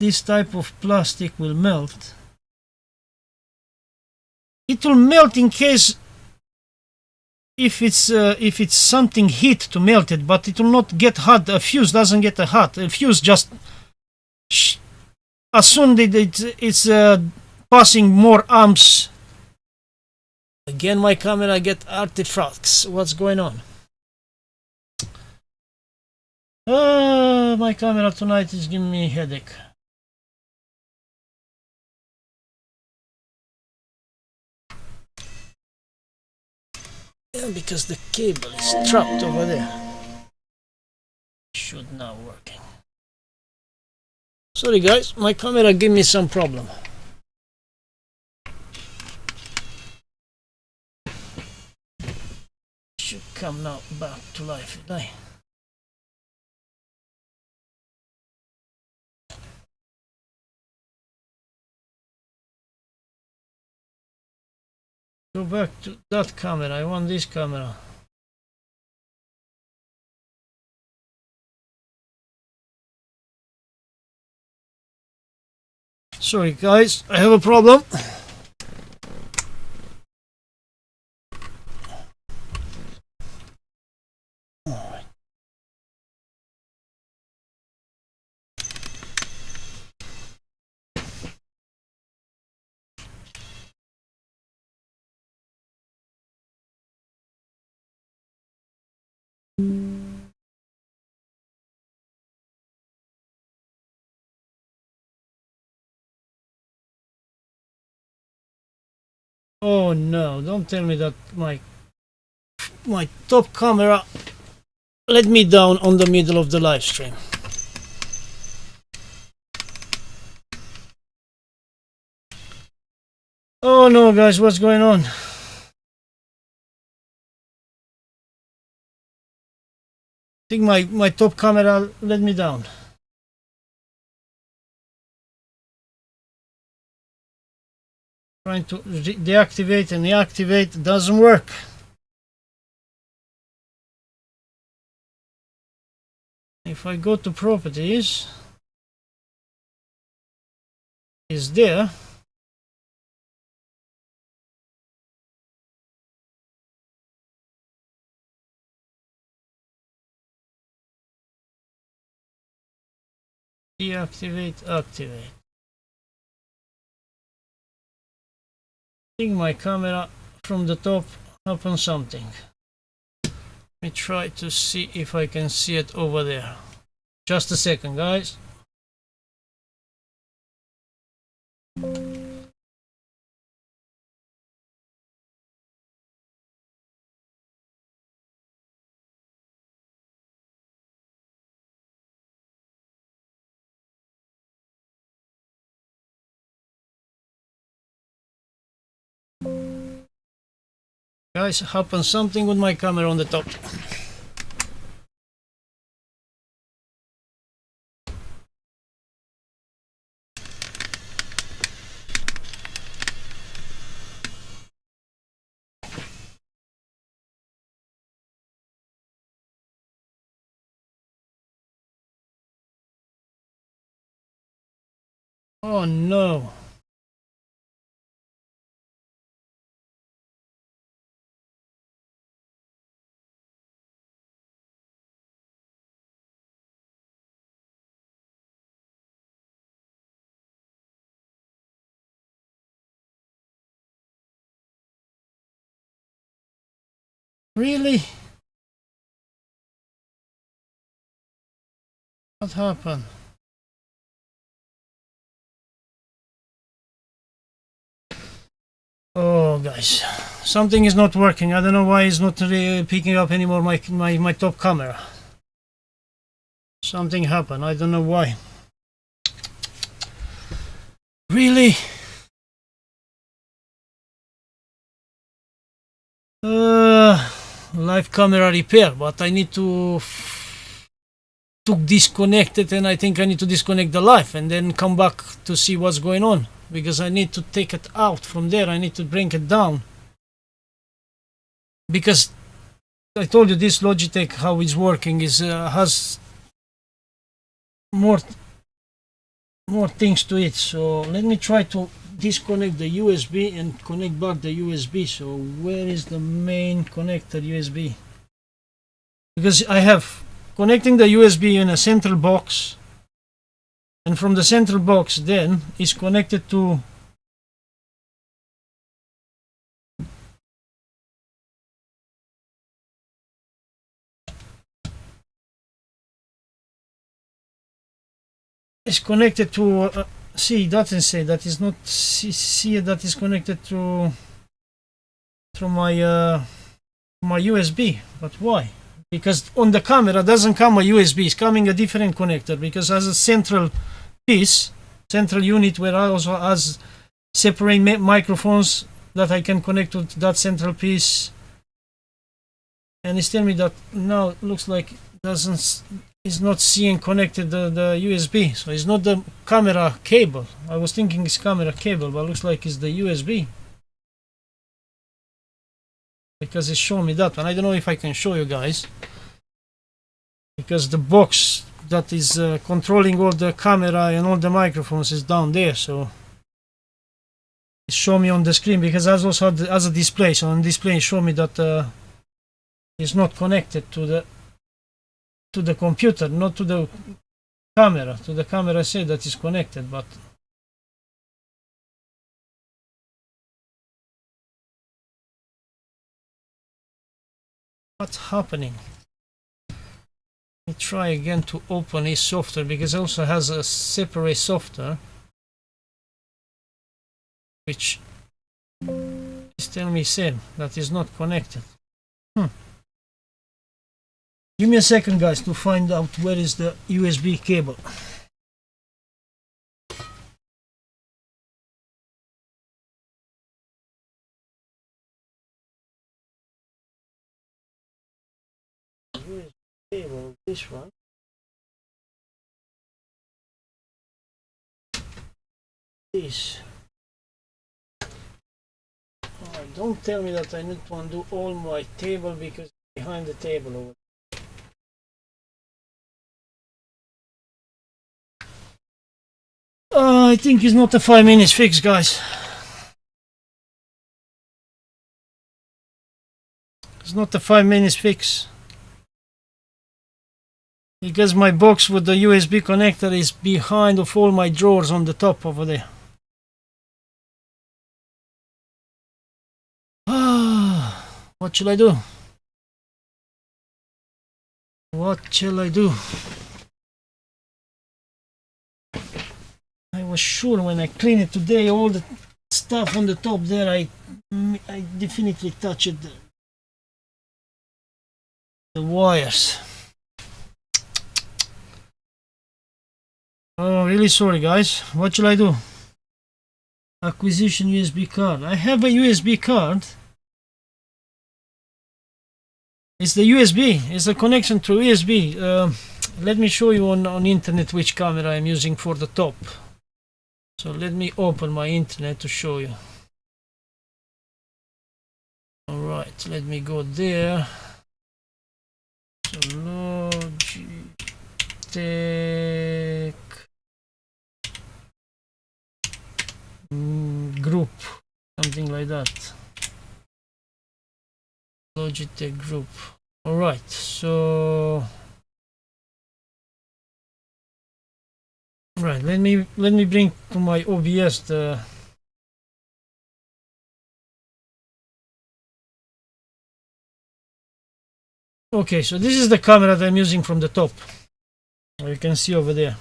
this type of plastic will melt. It will melt in case if it's something heat to melt it, but it will not get hot. A fuse doesn't get hot. A fuse just as soon as it's passing more amps. Again, my camera get artifacts. What's going on? My camera tonight is giving me a headache. Yeah, because the cable is trapped over there. Should now working. Sorry guys, my camera gave me some problem. Should come now back to life, didn't I? Go back to that camera. I want this camera. Sorry guys, I have a problem. Oh no, don't tell me that my top camera let me down on the middle of the live stream. Oh no guys, what's going on? think my top camera let me down. Trying to deactivate and reactivate doesn't work. If I go to properties, is there. Deactivate, activate. I think my camera from the top happened something. Let me try to see if I can see it over there. Just a second, guys. Guys, happened something with my camera on the top. Oh no. Really? What happened? Oh guys, something is not working. I don't know why it's not really picking up anymore my top camera. Something happened. I don't know why. Really? Live camera repair, but I need to disconnect it, and I think I need to disconnect the live and then come back to see what's going on, because I need to take it out from there. I need to bring it down, because I told you this Logitech, how it's working is has more things to it. So let me try to disconnect the USB and connect back the USB. So where is the main connector USB? Because I have connecting the USB in a central box, and from the central box then is connected to see, it doesn't say that is not see that is connected to my USB. But why? Because on the camera doesn't come a USB, it's coming a different connector, because as a central piece, central unit, where I also has separate microphones that I can connect to that central piece. And it's telling me that now it looks like is not seeing connected the USB, so it's not the camera cable. I was thinking it's camera cable, but it looks like it's the USB, because it's showing me that one. I don't know if I can show you guys, because the box that is controlling all the camera and all the microphones is down there, so it's showing me on the screen, because I also had as a display, so on display it show me that it's not connected to the computer, not to the camera. To the camera say that is connected, but what's happening? Let me try again to open his software, because it also has a separate software which is telling me same that is not connected. Give me a second, guys, to find out where is the USB cable. cable, this one. This. Oh, don't tell me that I need to undo all my table because behind the table over. I think it's not a 5 minutes fix, guys. It's not a 5 minutes fix. Because my box with the USB connector is behind of all my drawers on the top over there. What shall I do? What shall I do? I was sure when I cleaned it today, all the stuff on the top there, I definitely touched the wires. Oh, really sorry, guys. What shall I do? Acquisition USB card. I have a USB card. It's the USB. It's a connection through USB. Let me show you on internet which camera I'm using for the top. So let me open my internet to show you. Alright, let me go there. So Logitech group, something like that. Logitech group. Alright, so right, let me bring to my OBS the okay, so this is the camera that I'm using from the top. You can see over there.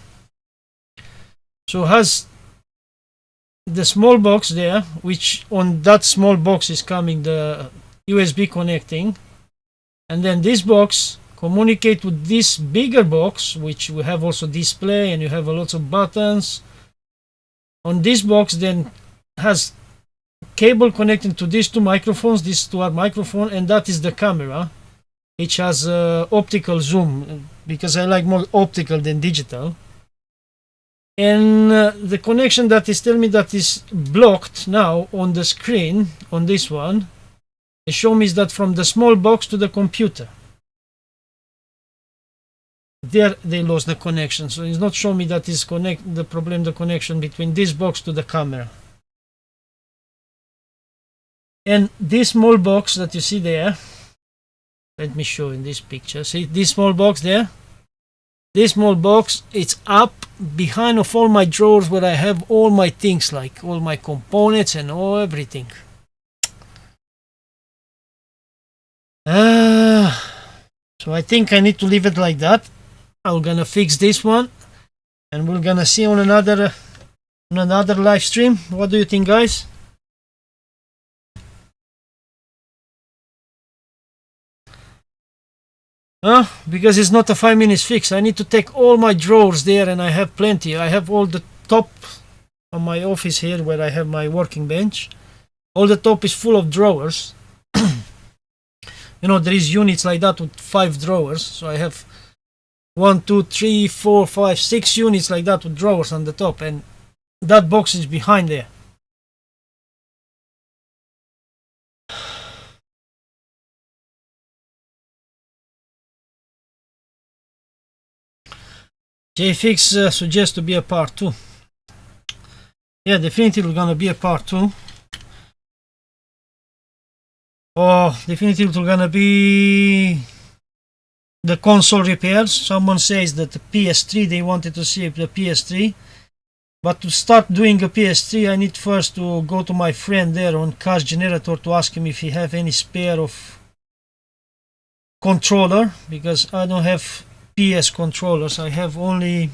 So has the small box there, which on that small box is coming the USB connecting, and then this box communicate with this bigger box, which we have also display, and you have a lot of buttons. On this box then has cable connecting to these two microphones. These two are microphone, and that is the camera, which has optical zoom, because I like more optical than digital. And the connection that is telling me that is blocked now on the screen on this one, it shows me that from the small box to the computer. There they lost the connection, so it's not showing me that is the connection between this box to the camera. And this small box that you see there, let me show in this picture. See this small box there? This small box, it's up behind of all my drawers where I have all my things, like all my components and everything. So I think I need to leave it like that. I'm gonna fix this one, and we're gonna see on another live stream. What do you think, guys? Because it's not a 5 minutes fix. I need to take all my drawers there, and I have plenty. I have all the top on my office here where I have my working bench. All the top is full of drawers. You know, there is units like that with 5 drawers. So I have 1, 2, 3, 4, 5, 6 units like that with drawers on the top, and that box is behind there. JFix suggests to be a part 2. Yeah, definitely gonna be a part 2. Oh, definitely gonna be the console repairs. Someone says that the PS3, they wanted to see the PS3. But to start doing a PS3, I need first to go to my friend there on Cash Generator to ask him if he have any spare of controller, because I don't have PS controllers. I have only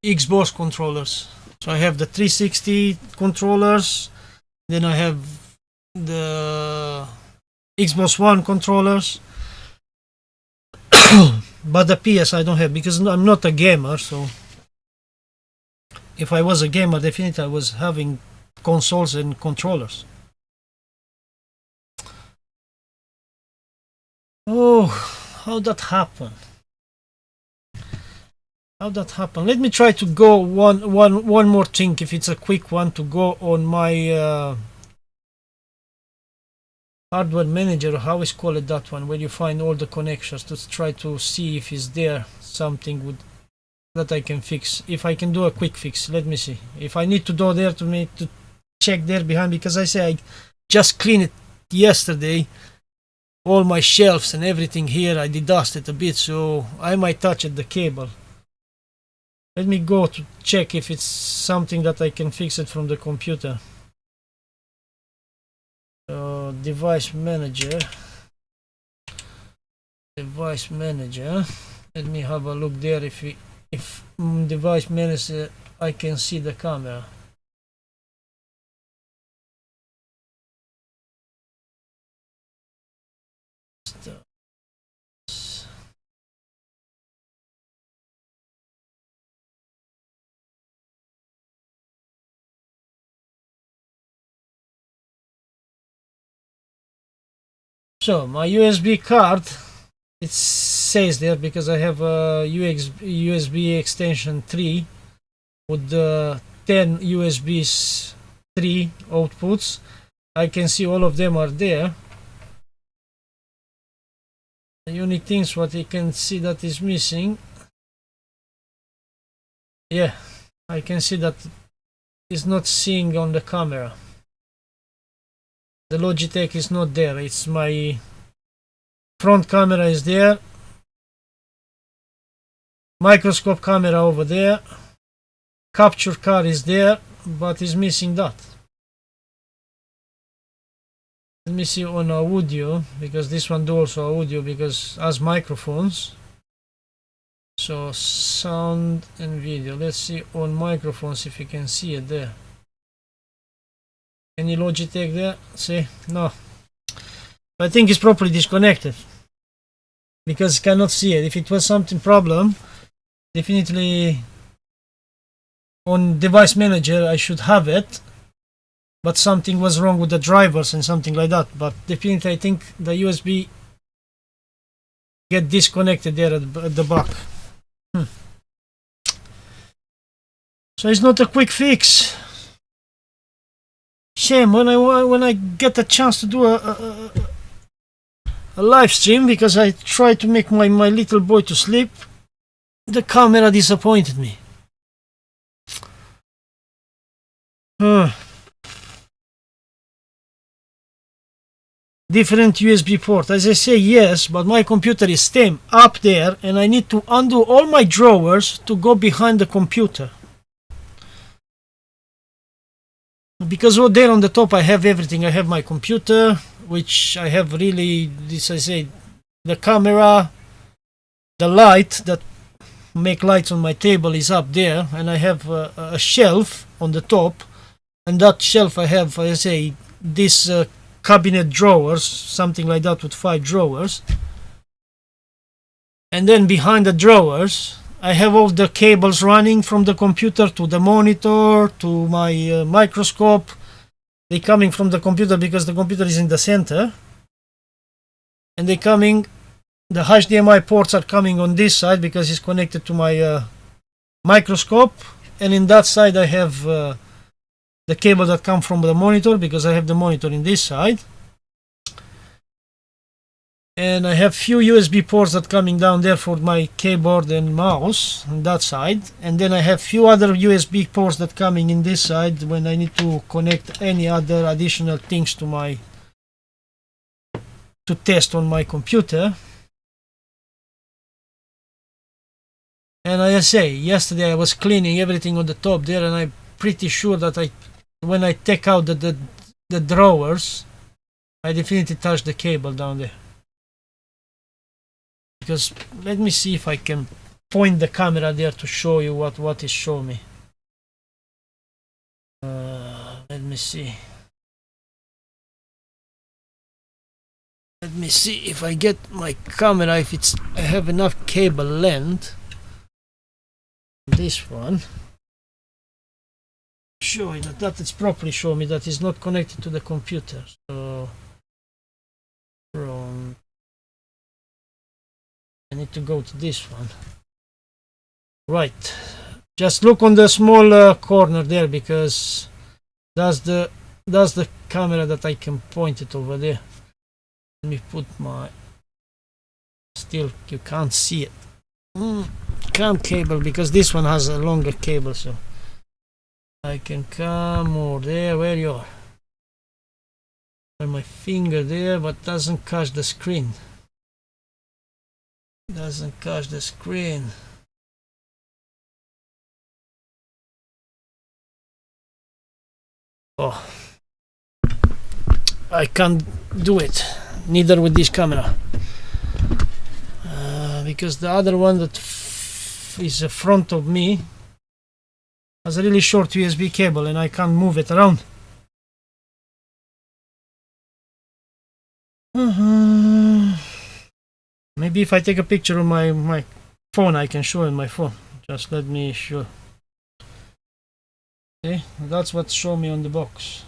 Xbox controllers. So I have the 360 controllers, then I have the Xbox One controllers, but the PS I don't have because I'm not a gamer. So if I was a gamer, definitely I was having consoles and controllers. how that happened. How that happened. Let me try to go one more thing, if it's a quick one, to go on my hardware manager, how is called that one, where you find all the connections, to try to see if is there something with that I can fix. If I can do a quick fix, let me see. If I need to go there to check there behind, because I say I just cleaned it yesterday, all my shelves and everything here, I dusted a bit, so I might touch the cable. Let me go to check if it's something that I can fix it from the computer. Device manager. Let me have a look there. If device manager, I can see the camera. So my USB card, it says there, because I have a USB extension 3 with 10 USB 3 outputs. I can see all of them are there. The only things what I can see that is missing, yeah, I can see that it's not seeing on the camera. The Logitech is not there. It's my front camera is there, microscope camera over there, capture card is there, but is missing that. Let me see on audio, because this one do also audio, because as microphones. So sound and video. Let's see on microphones if you can see it there. Any Logitech there? See? No. I think it's properly disconnected, because cannot see it. If it was something problem, definitely on device manager I should have it, but something was wrong with the drivers and something like that. But definitely I think the USB get disconnected there at the back. So it's not a quick fix. Shame when I get a chance to do a live stream, because I tried to make my little boy to sleep. The camera disappointed me. Different USB port. As I say, yes, but my computer is stem up there, and I need to undo all my drawers to go behind the computer. Because over there on the top I have everything. I have my computer, which I have really, this I say, the camera, the light that make lights on my table is up there, and I have a shelf on the top, and that shelf I have, I say, this cabinet drawers, something like that, with 5 drawers. And then behind the drawers I have all the cables running from the computer to the monitor to my microscope. They coming from the computer, because the computer is in the center, and they coming, the HDMI ports are coming on this side because it's connected to my microscope, and in that side I have the cable that come from the monitor, because I have the monitor in this side, and I have few USB ports that coming down there for my keyboard and mouse on that side, and then I have few other USB ports that coming in this side when I need to connect any other additional things to test on my computer. And as I say, yesterday I was cleaning everything on the top there, and I'm pretty sure that when I take out the drawers, I definitely touch the cable down there. Because let me see if I can point the camera there to show you what it show me. Let me see. Let me see if I get my camera, if I have enough cable length. This one. Showing that it's properly showing me that it's not connected to the computer. So from to go to this one. Right. Just look on the small corner there, because that's the camera that I can point it over there. Let me put my, still you can't see it. Can't cable, because this one has a longer cable, so I can come more there. Where you are? Where my finger there, but doesn't catch the screen. Doesn't catch the screen. Oh, I can't do it, neither with this camera, because the other one that is in front of me has a really short USB cable and I can't move it around. Maybe if I take a picture of my phone, I can show in my phone. Just let me show. Okay, that's what show me on the box.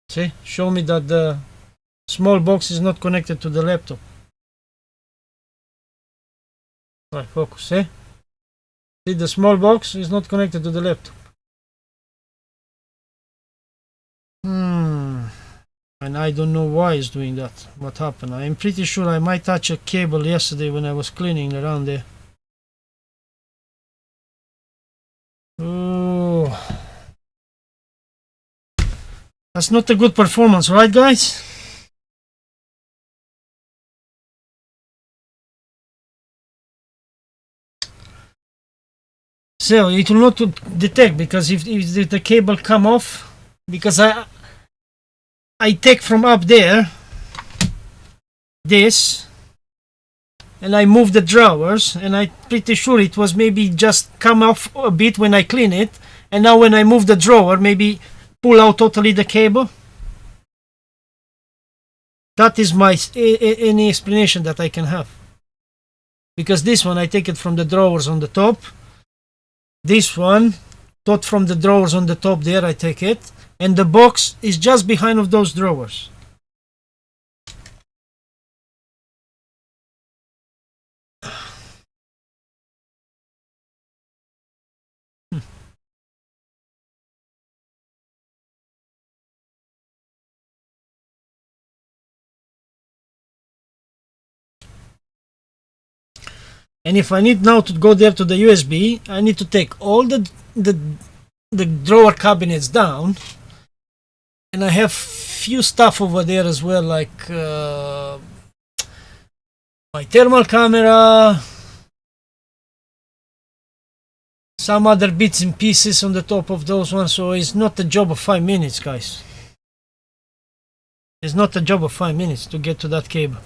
See, show me that the small box is not connected to the laptop. Right, focus, see? See, the small box is not connected to the laptop. And I don't know why it's doing that. What happened? I'm pretty sure I might touch a cable yesterday when I was cleaning around there. Oh, that's not a good performance, right, guys? So it will not detect, because if the cable come off, because I take from up there this and I move the drawers, and I'm pretty sure it was maybe just come off a bit when I clean it, and now when I move the drawer, maybe pull out totally the cable. That is my any explanation that I can have, because this one I take it from the drawers on the top, this one not from the drawers on the top there I take it, and the box is just behind of those drawers. And if I need now to go there to the USB, I need to take all the drawer cabinets down, and I have few stuff over there as well, like my thermal camera, some other bits and pieces on the top of those ones. So it's not a job of 5 minutes, guys. It's not a job of 5 minutes to get to that cable.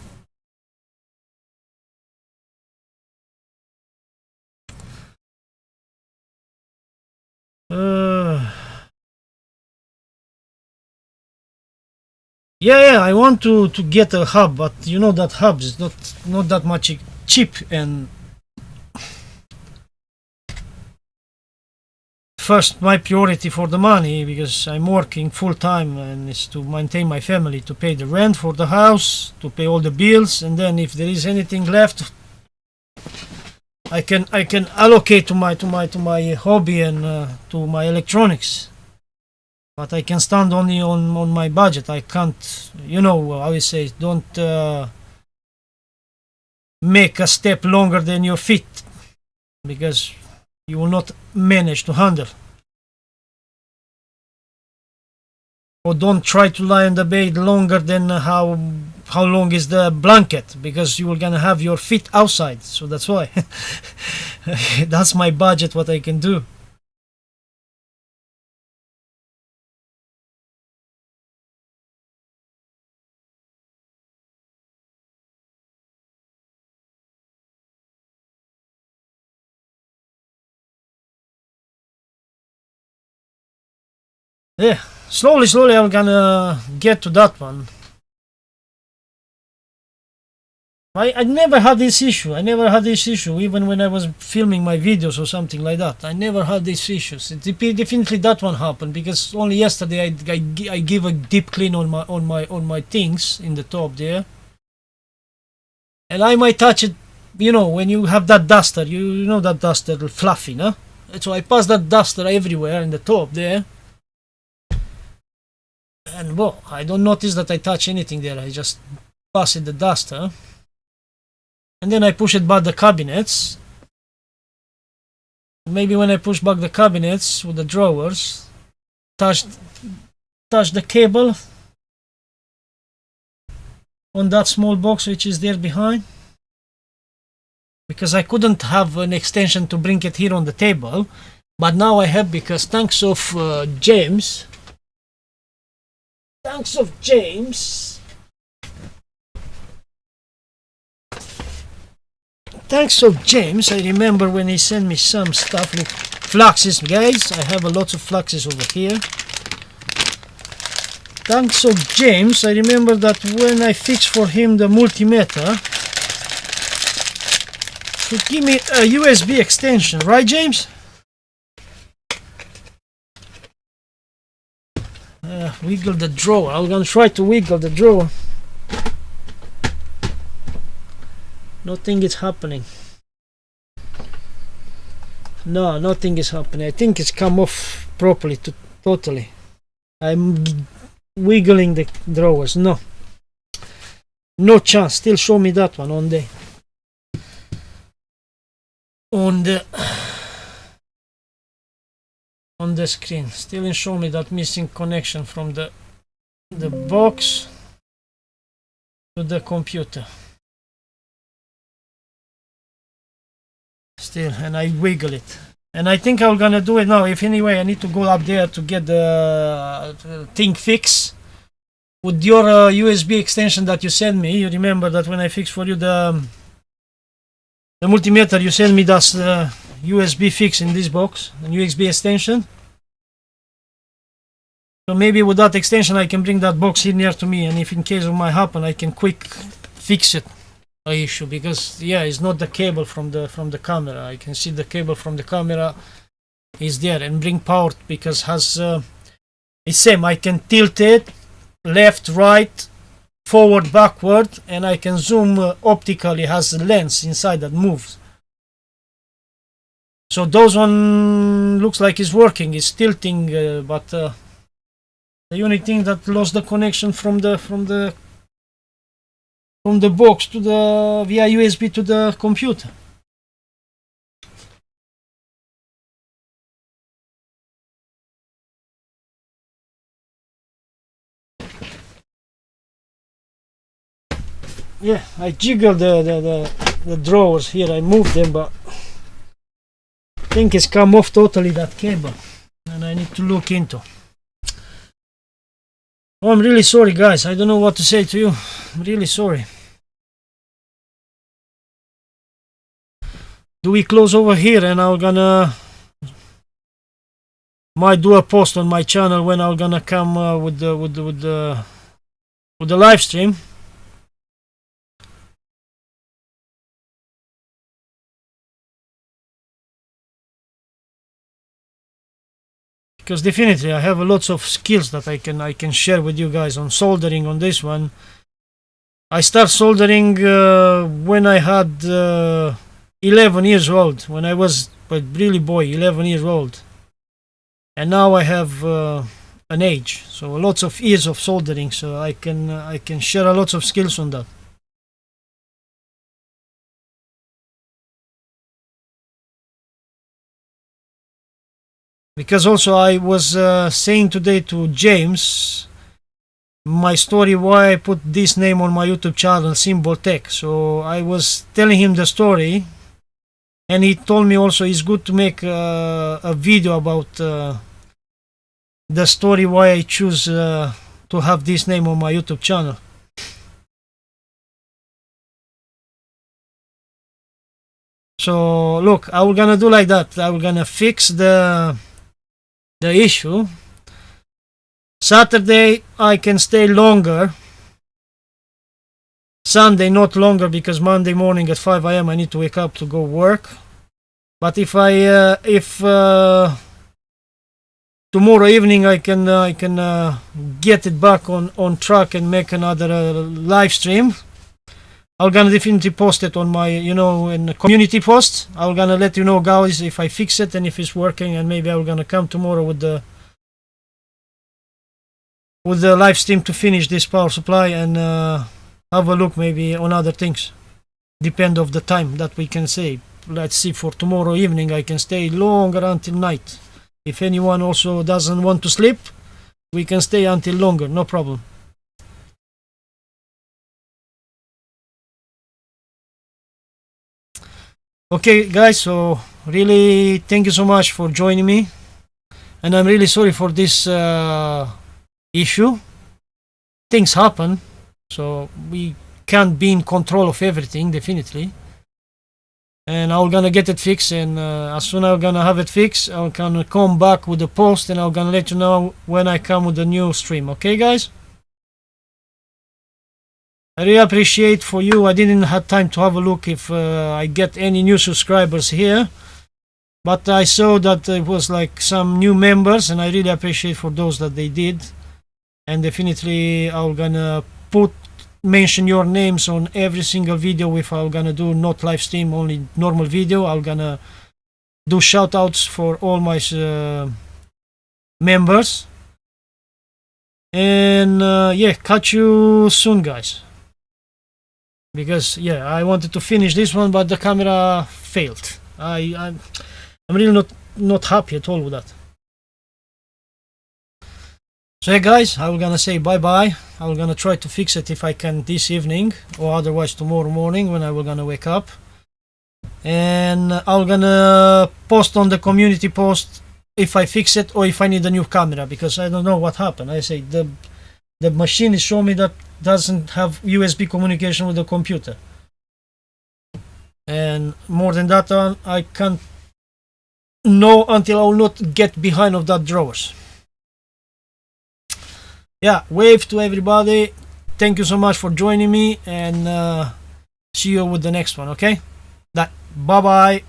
Yeah, I want to get a hub, but you know that hub is not that much cheap, and first my priority for the money, because I'm working full time, and it's to maintain my family, to pay the rent for the house, to pay all the bills, and then if there is anything left, I can allocate to my hobby and to my electronics. But I can stand only on my budget. I can't, you know, I always say, don't make a step longer than your feet, because you will not manage to handle. Or don't try to lie on the bed longer than how long is the blanket, because you are gonna have your feet outside. So that's why. That's my budget, what I can do. Yeah, slowly I'm gonna get to that one. I never had this issue. I never had this issue, even when I was filming my videos or something like that. I never had these issues. Definitely that one happened because only yesterday I give a deep clean on my things in the top there, and I might touch it. You know, when you have that duster, you know that duster fluffy, no? So I pass that duster everywhere in the top there, and well, I don't notice that I touch anything there. I just pass it the duster. And then I push it back the cabinets. Maybe when I push back the cabinets with the drawers, touch the cable on that small box which is there behind. Because I couldn't have an extension to bring it here on the table. But now I have, because thanks of James. Thanks of James. Thanks of James, I remember when he sent me some stuff. Look, fluxes, guys. I have a lot of fluxes over here. Thanks of James, I remember that when I fixed for him the multimeter, he gave me a USB extension, right, James? Wiggle the drawer. I'm gonna try to wiggle the drawer. Nothing is happening. No, nothing is happening. I think it's come off properly, totally. I'm wiggling the drawers. No. No chance. Still show me that one on the screen. Still show me that missing connection from the box to the computer. Still, and I wiggle it, and I think I'm gonna do it now. If anyway I need to go up there to get the thing fixed with your USB extension that you sent me. You remember that when I fixed for you the multimeter, you sent me that USB fix in this box, a USB extension. So maybe with that extension I can bring that box here near to me, and if in case it might happen, I can quick fix it. Issue, because yeah, it's not the cable from the camera. I can see the cable from the camera is there, and bring power because has it's same. I can tilt it left, right, forward, backward, and I can zoom optically. Has a lens inside that moves. So those one looks like it's working. It's tilting, but the only thing that lost the connection from the box to the via USB to the computer. Yeah, I jiggle the drawers here. I move them, but I think it's come off totally, that cable, and I need to look into. Oh, I'm really sorry, guys. I don't know what to say to you. I'm really sorry. Do we close over here, and I'm gonna might do a post on my channel when I'm gonna come with the live stream. Because definitely I have lots of skills that I can share with you guys on soldering on this one. I start soldering when I had 11 years old, when I was a really boy, 11 years old. And now I have an age, so lots of years of soldering, so I can share a lot of skills on that. Because also I was saying today to James my story why I put this name on my YouTube channel, Symbol Tech. So I was telling him the story, and he told me also it's good to make a video about the story why I choose to have this name on my YouTube channel. So look, I'm gonna do like that. I'm gonna fix the issue. Saturday I can stay longer Sunday not longer, because Monday morning at 5 a.m. I need to wake up to go work. But if tomorrow evening I can get it back on track and make another live stream, I'm gonna definitely post it on my, in the community post. I'm gonna let you know, guys, if I fix it and if it's working, and maybe I'm gonna come tomorrow with the live stream to finish this power supply and have a look maybe on other things. Depend of the time that we can say. Let's see, for tomorrow evening I can stay longer until night. If anyone also doesn't want to sleep, we can stay until longer, no problem. Okay guys, so really thank you so much for joining me, and I'm really sorry for this issue. Things happen, so we can't be in control of everything, definitely. And I'm gonna get it fixed, and as soon as I'm gonna have it fixed, I'm gonna come back with the post, and I'm gonna let you know when I come with the new stream. Okay guys, I really appreciate for you. I didn't have time to have a look if I get any new subscribers here, but I saw that it was like some new members, and I really appreciate for those that they did. And definitely I'm gonna mention your names on every single video. If I'm gonna do not live stream, only normal video, I'm gonna do shout outs for all my members. And yeah, catch you soon guys, because yeah, I wanted to finish this one, but the camera failed. I'm really not happy at all with that. So yeah guys, I'm gonna say bye bye. I'm gonna try to fix it if I can this evening, or otherwise tomorrow morning when I will gonna wake up. And I'm gonna post on the community post if I fix it or if I need a new camera, because I don't know what happened. I say the machine is showing me that doesn't have USB communication with the computer, and more than that I can't know until I will not get behind of that drawers. Yeah, wave to everybody. Thank you so much for joining me, and see you with the next one. Okay, bye bye.